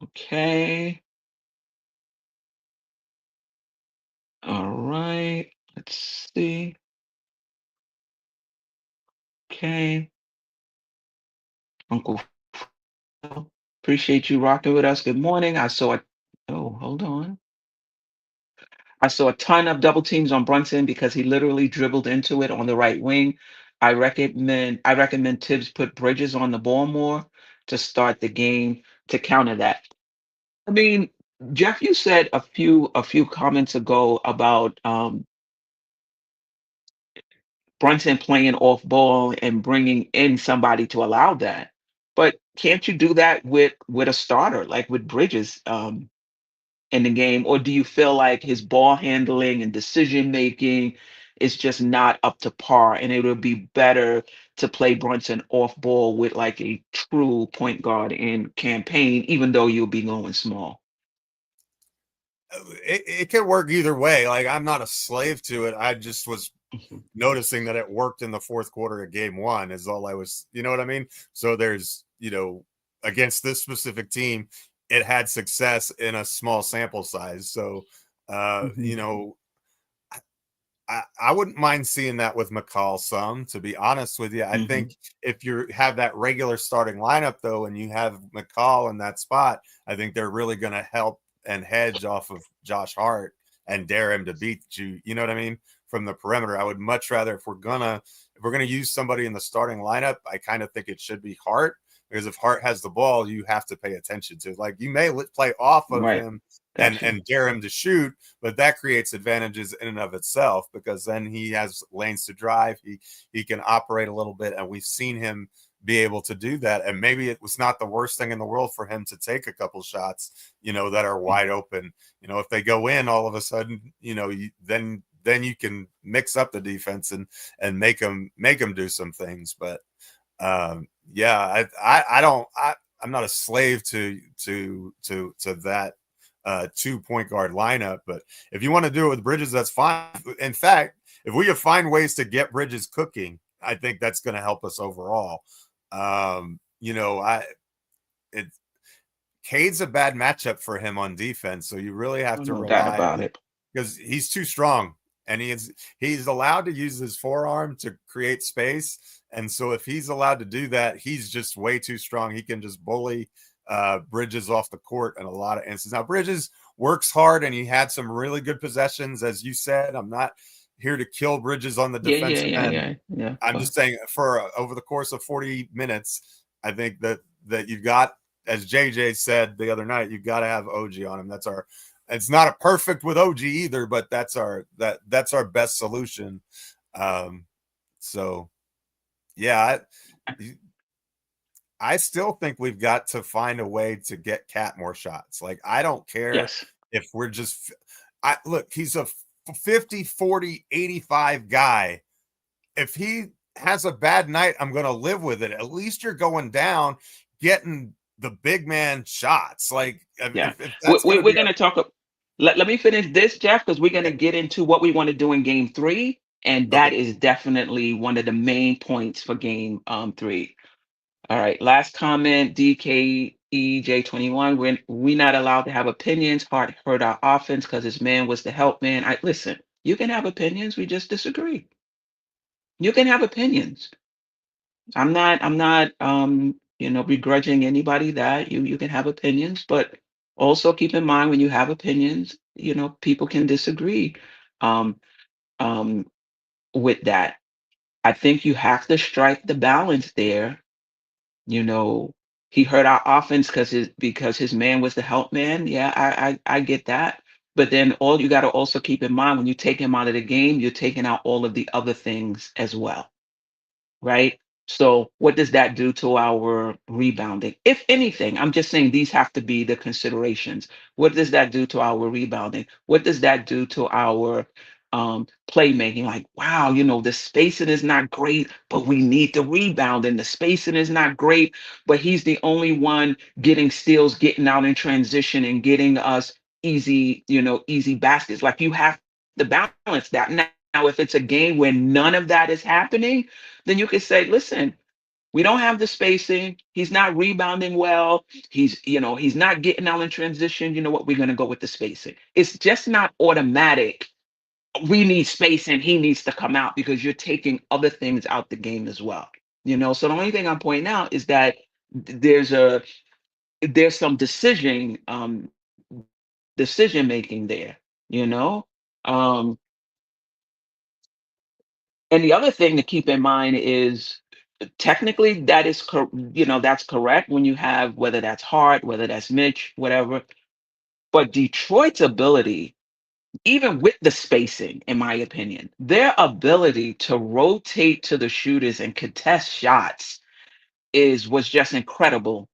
Okay. All right. Let's see. Okay. Uncle Phil, appreciate you rocking with us. Good morning. Hold on. I saw a ton of double teams on Brunson because he literally dribbled into it on the right wing. I recommend Tibbs put Bridges on the ball more to start the game to counter that. I mean, Jeff, you said a few comments ago about Brunson playing off ball and bringing in somebody to allow that. But can't you do that with a starter, like with Bridges in the game? Or do you feel like his ball handling and decision making is just not up to par, and it would be better to play Brunson off ball with like a true point guard in campaign, even though you'll be going small? It could work either way. Like, I'm not a slave to it. I just was Mhm. noticing that it worked in the fourth quarter of game 1 is all I was, you know what I mean? So there's, against this specific team, it had success in a small sample size. So, Mhm. I wouldn't mind seeing that with McCall some, to be honest with you. I Mhm. think if you have that regular starting lineup, though, and you have McCall in that spot, I think they're really going to help and hedge off of Josh Hart and dare him to beat you. You know what I mean? From the perimeter, I would much rather, if we're gonna use somebody in the starting lineup, I kind of think it should be Hart, because if Hart has the ball, you have to pay attention to. Like, you may play off of Right. him Gotcha. and dare him to shoot, but that creates advantages in and of itself, because then he has lanes to drive. He can operate a little bit, and we've seen him be able to do that. And maybe it was not the worst thing in the world for him to take a couple shots, that are wide open. If they go in, all of a sudden, then you can mix up the defense and make them do some things. But yeah, I'm not a slave to that 2 point guard lineup. But if you want to do it with Bridges, that's fine. In fact, if we can find ways to get Bridges cooking, I think that's going to help us overall. Cade's a bad matchup for him on defense, so you really have Oh, to no doubt rely, about it. because he's too strong, and he's allowed to use his forearm to create space. And so if he's allowed to do that, he's just way too strong. He can just bully Bridges off the court in a lot of instances. Now, Bridges works hard, and he had some really good possessions, as you said. I'm not here to kill Bridges on the Yeah, yeah, defensive yeah, end. yeah, yeah. I'm But just saying, for over the course of 40 minutes, I think that you've got, as JJ said the other night, you've got to have OG on him. It's not a perfect with OG either, but that's our best solution. So yeah, I still think we've got to find a way to get Cat more shots. Like, I don't care Yes. if we're just look, he's a 50, 40, 85 guy. If he has a bad night, I'm going to live with it. At least you're going down, getting the big man shots. Like, Yeah. if that's We're be going to talk. Let me finish this, Jeff, because we're going to get into what we want to do in game 3. And okay. that is definitely one of the main points for game 3. All right. Last comment, DKEJ21. We're not allowed to have opinions. Hart hurt our offense because his man was the help man. Listen, you can have opinions. We just disagree. You can have opinions. I'm not begrudging anybody that you can have opinions, but also keep in mind when you have opinions, people can disagree um um with that. I think you have to strike the balance there. You know, he hurt our offense because his man was the help man. Yeah, I get that. But then all you got to also keep in mind when you take him out of the game, you're taking out all of the other things as well, right? So what does that do to our rebounding? If anything, I'm just saying these have to be the considerations. What does that do to our rebounding? What does that do to our playmaking? Like, wow, the spacing is not great, but we need the rebound. And the spacing is not great, but he's the only one getting steals, getting out in transition, and getting us easy baskets. Like, you have to balance that. Now, if it's a game where none of that is happening, then you could say, listen, we don't have the spacing. He's not rebounding well. He's not getting out in transition. You know what? We're going to go with the spacing. It's just not automatic. We need spacing. He needs to come out, because you're taking other things out the game as well. So the only thing I'm pointing out is that there's some decision making there, you know? Um, And the other thing to keep in mind is, technically that is that's correct when you have, whether that's Hart, whether that's Mitch, whatever. But Detroit's ability, even with the spacing, in my opinion, their ability to rotate to the shooters and contest shots was just incredible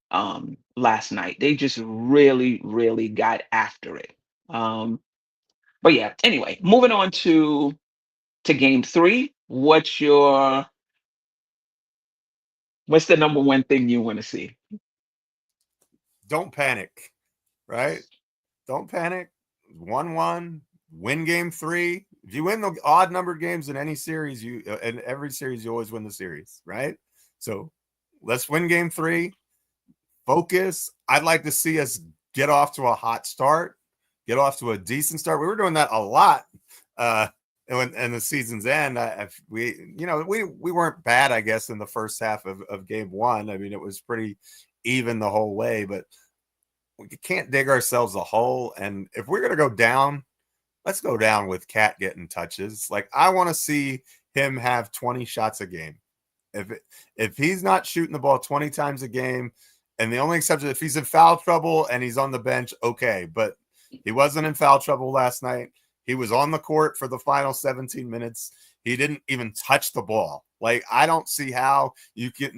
last night. They just really, really got after it. But yeah, anyway, moving on to game 3. What's the number one thing you want to see? Don't panic, right? Don't panic. 1-1, win game 3. If you win the odd numbered games in any series, in every series, you always win the series, right? So let's win game 3. Focus. I'd like to see us get off to a hot start, get off to a decent start. We were doing that a lot in the season's end. We weren't bad, I guess, in the first half of game 1. I mean, it was pretty even the whole way, but we can't dig ourselves a hole. And if we're going to go down, let's go down with Cat getting touches. Like, I want to see him have 20 shots a game. If he's not shooting the ball 20 times a game, and the only exception, if he's in foul trouble and he's on the bench, okay. But he wasn't in foul trouble last night. He was on the court for the final 17 minutes. He didn't even touch the ball. Like, I don't see how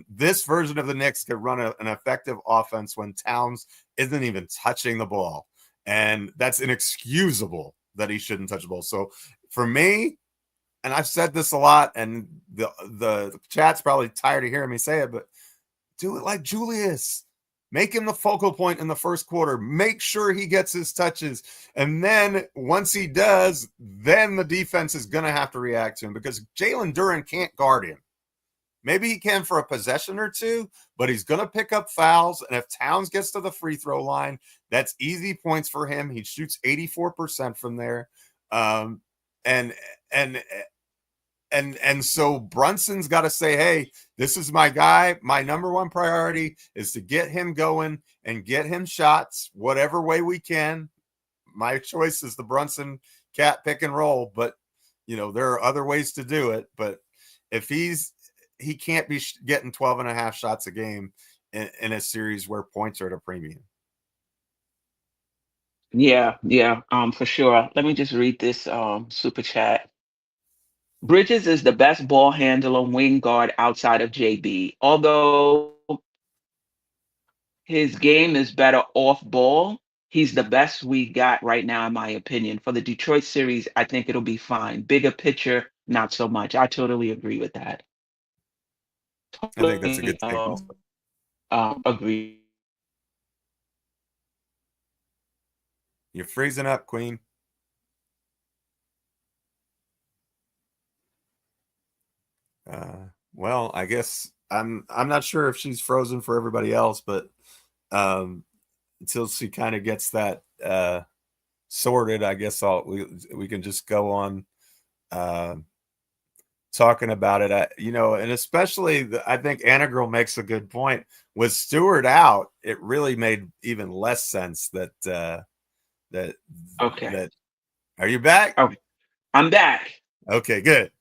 this version of the Knicks could run an effective offense when Towns isn't even touching the ball. And that's inexcusable that he shouldn't touch the ball. So for me, and I've said this a lot, and the chat's probably tired of hearing me say it, but do it like Julius. Make him the focal point in the first quarter. Make sure he gets his touches. And then once he does, then the defense is going to have to react to him, because Jalen Duren can't guard him. Maybe he can for a possession or two, but he's going to pick up fouls. And if Towns gets to the free throw line, that's easy points for him. He shoots 84% from there. And so Brunson's got to say, hey, this is my guy. My number one priority is to get him going and get him shots whatever way we can. My choice is the Brunson Cat pick and roll, but there are other ways to do it. But if he can't be getting 12 and a half shots a game, in a series where points are at a premium. Yeah, yeah, for sure. Let me just read this super chat. Bridges is the best ball handler wing guard outside of JB. Although his game is better off ball, he's the best we got right now, in my opinion. For the Detroit series, I think it'll be fine. Bigger picture, not so much. I totally agree with that. I think that's a Totally good statement. agree. You're freezing up, Queen. Well, I guess I'm not sure if she's frozen for everybody else, but until she kind of gets that sorted, I guess we can just go on talking about it. And especially I think Anna Girl makes a good point. With Stewart out, it really made even less sense that Okay. that. Are you back? Oh, I'm back. Okay, good.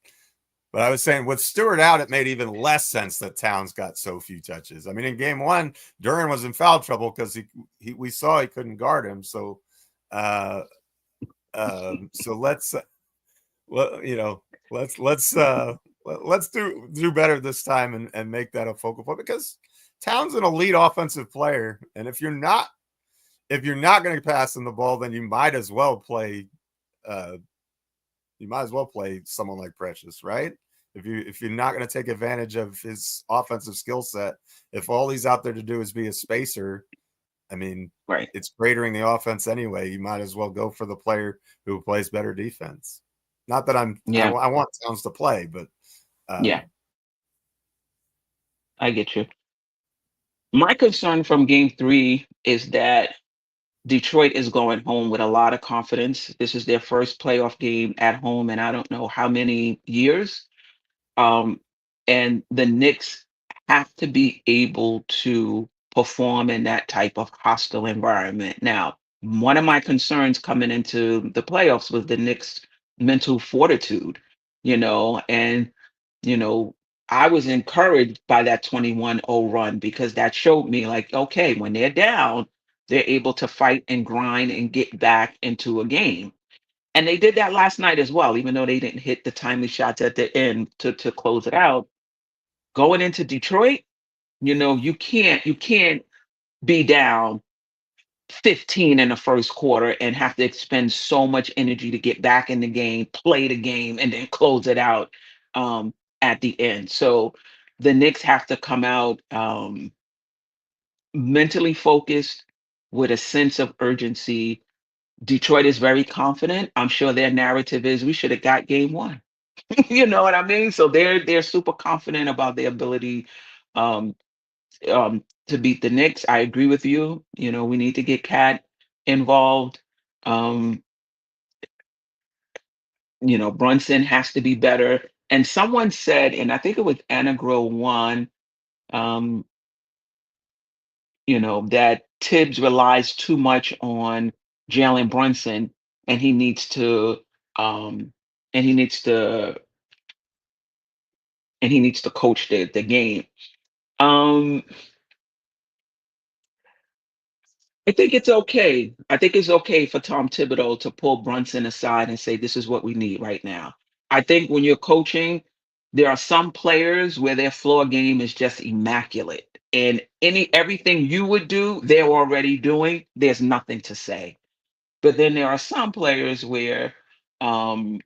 But I was saying with Stewart out, it made even less sense that Towns got so few touches. I mean, in game one, Duran was in foul trouble because we saw he couldn't guard him. So, so let's do better this time and make that a focal point, because Towns an elite offensive player, and if you're not going to pass him the ball, then you might as well play. You might as well play someone like Precious, right? If you're not going to take advantage of his offensive skill set, if all he's out there to do is be a spacer, I mean, Right. It's cratering the offense anyway. You might as well go for the player who plays better defense. Not that I want Towns to play, but yeah, I get you. My concern from game 3 is that Detroit is going home with a lot of confidence. This is their first playoff game at home, and I don't know how many years. Um, and the Knicks have to be able to perform in that type of hostile environment. Now, one of my concerns coming into the playoffs was the Knicks' mental fortitude, and you know, I was encouraged by that 21-0 run, because that showed me, like, okay, when they're down, they're able to fight and grind and get back into a game. And they did that last night as well, even though they didn't hit the timely shots at the end to close it out. Going into Detroit, you can't be down 15 in the first quarter and have to expend so much energy to get back in the game, play the game, and then close it out at the end. So the Knicks have to come out mentally focused, with a sense of urgency. Detroit is very confident. I'm sure their narrative is, we should have got game 1. You know what I mean? So they're super confident about their ability um, to beat the Knicks. I agree with you. We need to get Cat involved. Um, Brunson has to be better. And someone said, and I think it was Anna Grow one, um, that Tibbs relies too much on Jalen Brunson, and he needs to um, and he needs to coach the game. Um, I think it's okay. I think it's okay for Tom Thibodeau to pull Brunson aside and say, this is what we need right now. I think when you're coaching, there are some players where their floor game is just immaculate. And everything you would do, they're already doing. There's nothing to say. But then there are some players where um,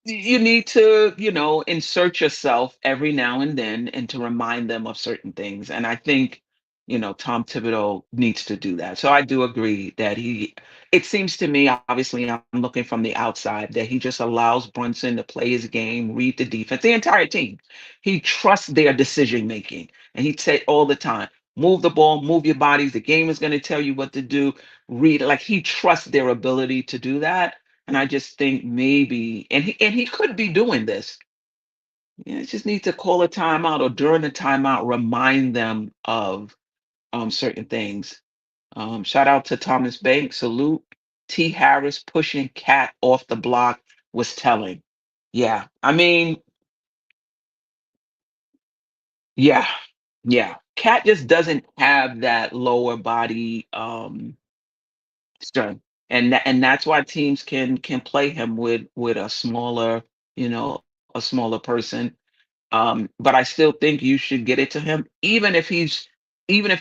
you need to, insert yourself every now and then, and to remind them of certain things. And I think, Tom Thibodeau needs to do that. So I do agree that it seems to me, obviously, I'm looking from the outside, that he just allows Brunson to play his game, read the defense, the entire team. He trusts their decision making. And he said all the time, move the ball, move your bodies. The game is going to tell you what to do. Read, like, he trusts their ability to do that. And I just think maybe, and he could be doing this. Just need to call a timeout, or during the timeout, remind them of certain things. Shout out to Thomas Banks. Salute. T. Harris pushing Cat off the block was telling. Yeah, I mean, yeah. Yeah, Cat just doesn't have that lower body strength, and that's why teams can play him with a smaller, a smaller person. But I still think you should get it to him, even if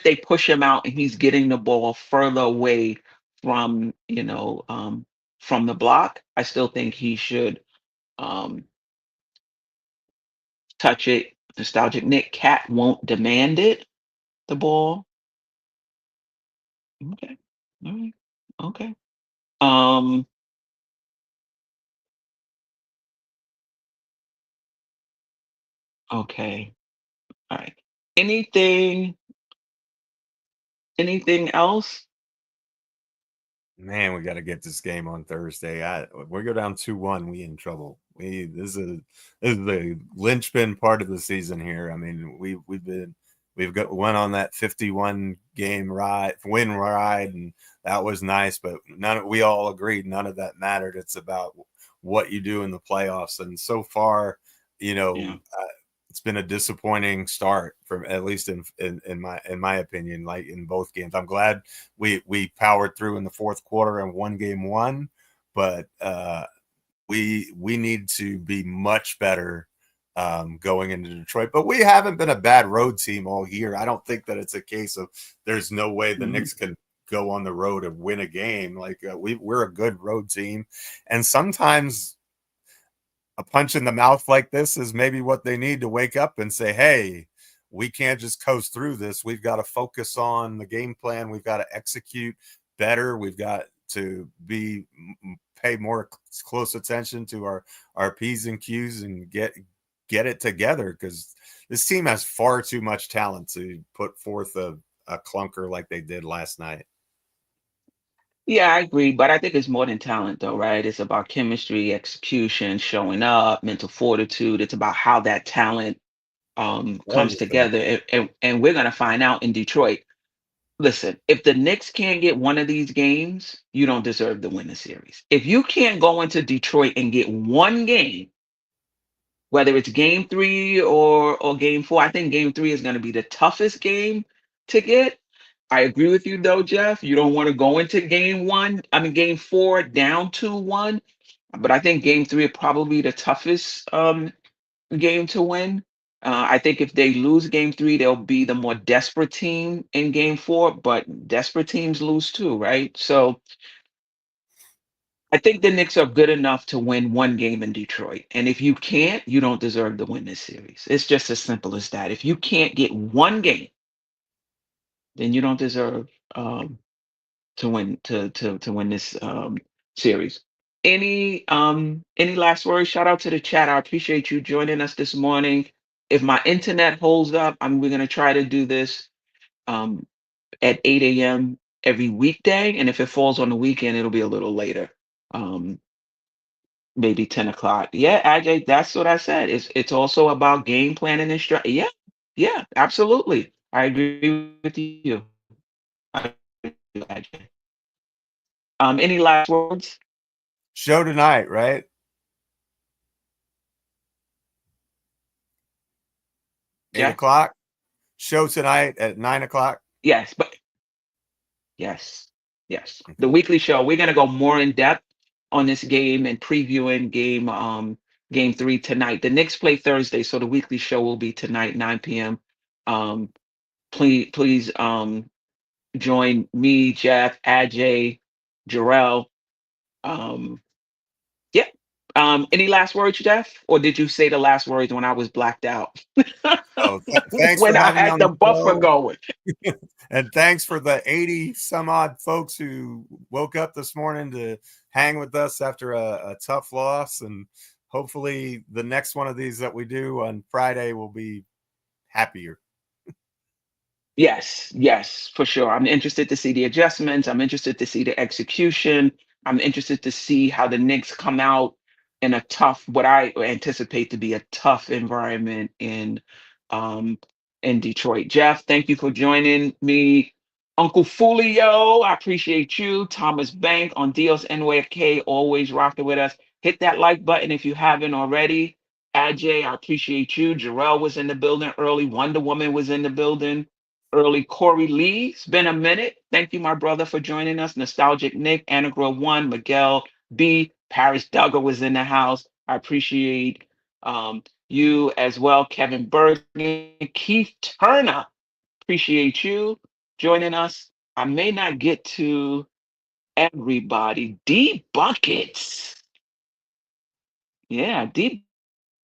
they push him out and he's getting the ball further away from, from the block. I still think he should um, touch it. Nostalgic Nick Cat won't demand it. The ball. Okay. All right. Okay. Um. Okay. All right. Anything? Anything else? Man, we got to get this game on Thursday. We go down 2-1, we in trouble. This is the linchpin part of the season here. I mean, went on that 51 game win ride, and that was nice. But we all agreed none of that mattered. It's about what you do in the playoffs, and so far, Yeah. it's been a disappointing start, from at least in my opinion, like in both games. I'm glad we powered through in the fourth quarter and won game one, but we need to be much better going into Detroit. But we haven't been a bad road team all year. I don't think that it's a case of there's no way the Knicks can go on the road and win a game. Like we're a good road team, and sometimes a punch in the mouth like this is maybe what they need to wake up and say, hey, we can't just coast through this. We've got to focus on the game plan. We've got to execute better. We've got to pay more close attention to our P's and Q's and get it together, because this team has far too much talent to put forth a clunker like they did last night. Yeah, I agree, but I think it's more than talent, though, right? It's about chemistry, execution, showing up, mental fortitude. It's about how that talent comes Everything. together, and we're gonna find out in Detroit. Listen, if the Knicks can't get one of these games, you don't deserve to win the series. If you can't go into Detroit and get one game, whether it's game three or game four, I think game three is going to be the toughest game to get. I agree with you though, Jeff. You don't want to go into game four down 2-1. But I think game three is probably the toughest game to win. I think if they lose game three, they'll be the more desperate team in game four, but desperate teams lose too, right? So I think the Knicks are good enough to win one game in Detroit. And if you can't, you don't deserve to win this series. It's just as simple as that. If you can't get one game, then you don't deserve to win this series. Any last words? Shout out to the chat. I appreciate you joining us this morning. If my internet holds up, we're gonna try to do this um, at 8 a.m. every weekday, and if it falls on the weekend, it'll be a little later. Um, Maybe 10 o'clock. Yeah, Ajay, that's what I said. It's also about game planning and strategy. Yeah, yeah, absolutely. I agree with you. I agree with you, Ajay. Any last words? Show tonight, right? 8 Yeah. o'clock. Show tonight at 9 o'clock. Yes, but yes, yes. The Okay. weekly show. We're gonna go more in depth on this game and previewing game three tonight. The Knicks play Thursday, so the weekly show will be tonight, 9 p.m. Um, please join me, Jeff, Ajay, Jerrell. Um, yeah. Any last words, Jeff? Or did you say the last words when I was blacked out? Oh, thanks for When I having me had on the the buffer show. going. And thanks for the 80 some odd folks who woke up this morning to hang with us after a tough loss. And hopefully the next one of these that we do on Friday will be happier. Yes, yes, for sure. I'm interested to see the adjustments. I'm interested to see the execution. I'm interested to see how the Knicks come out in a tough, what I anticipate to be a tough environment um in Detroit. Jeff, thank you for joining me. Uncle Fulio, I appreciate you. Thomas Bank on Dios NYK, always rocking with us. Hit that like button if you haven't already. Ajay, I appreciate you. Jerrell was in the building early. Wonder Woman was in the building early. Corey Lee, it's been a minute. Thank you, my brother, for joining us. Nostalgic Nick, Anagra 1, Miguel B, Paris Duggar was in the house. I appreciate you as well. Kevin Bergen, Keith Turner, appreciate you joining us. I may not get to everybody. D Buckets. Yeah, D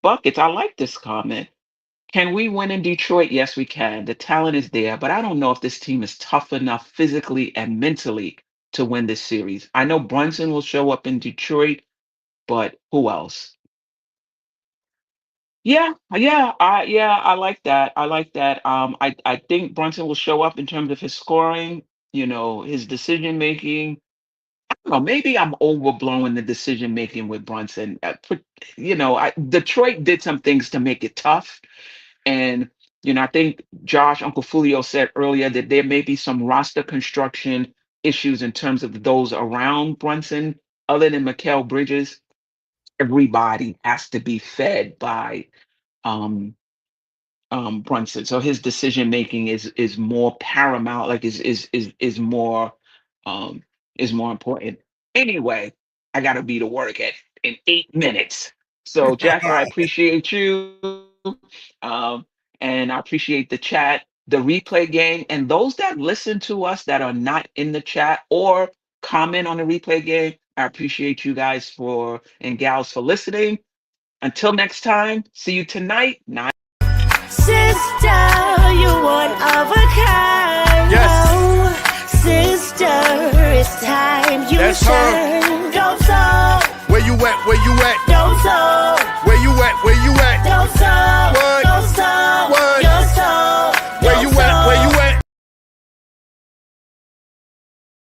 Buckets. I like this comment. Can we win in Detroit? Yes, we can. The talent is there, but I don't know if this team is tough enough physically and mentally to win this series. I know Brunson will show up in Detroit, but who else? I like that. I like that. I think Brunson will show up in terms of his scoring, his decision making. I don't know, maybe I'm overblowing the decision making with Brunson. Detroit did some things to make it tough. And, I think Josh, Uncle Fulio said earlier that there may be some roster construction issues in terms of those around Brunson. Other than Mikal Bridges, everybody has to be fed by um, Brunson. So his decision making is more paramount, like um, is more important. Anyway, I got to be to work in 8 minutes. So Jeff, I appreciate you, um, and I appreciate the chat, the replay game, and those that listen to us that are not in the chat or comment on the replay game. I appreciate you guys and gals for listening. Until next time, see you tonight. Sister, you're one of a kind. Yes. Oh, sister, it's time you That's shine. her. Dope Soul. Where you at? Where you at? Dope Soul. Where you at? Where you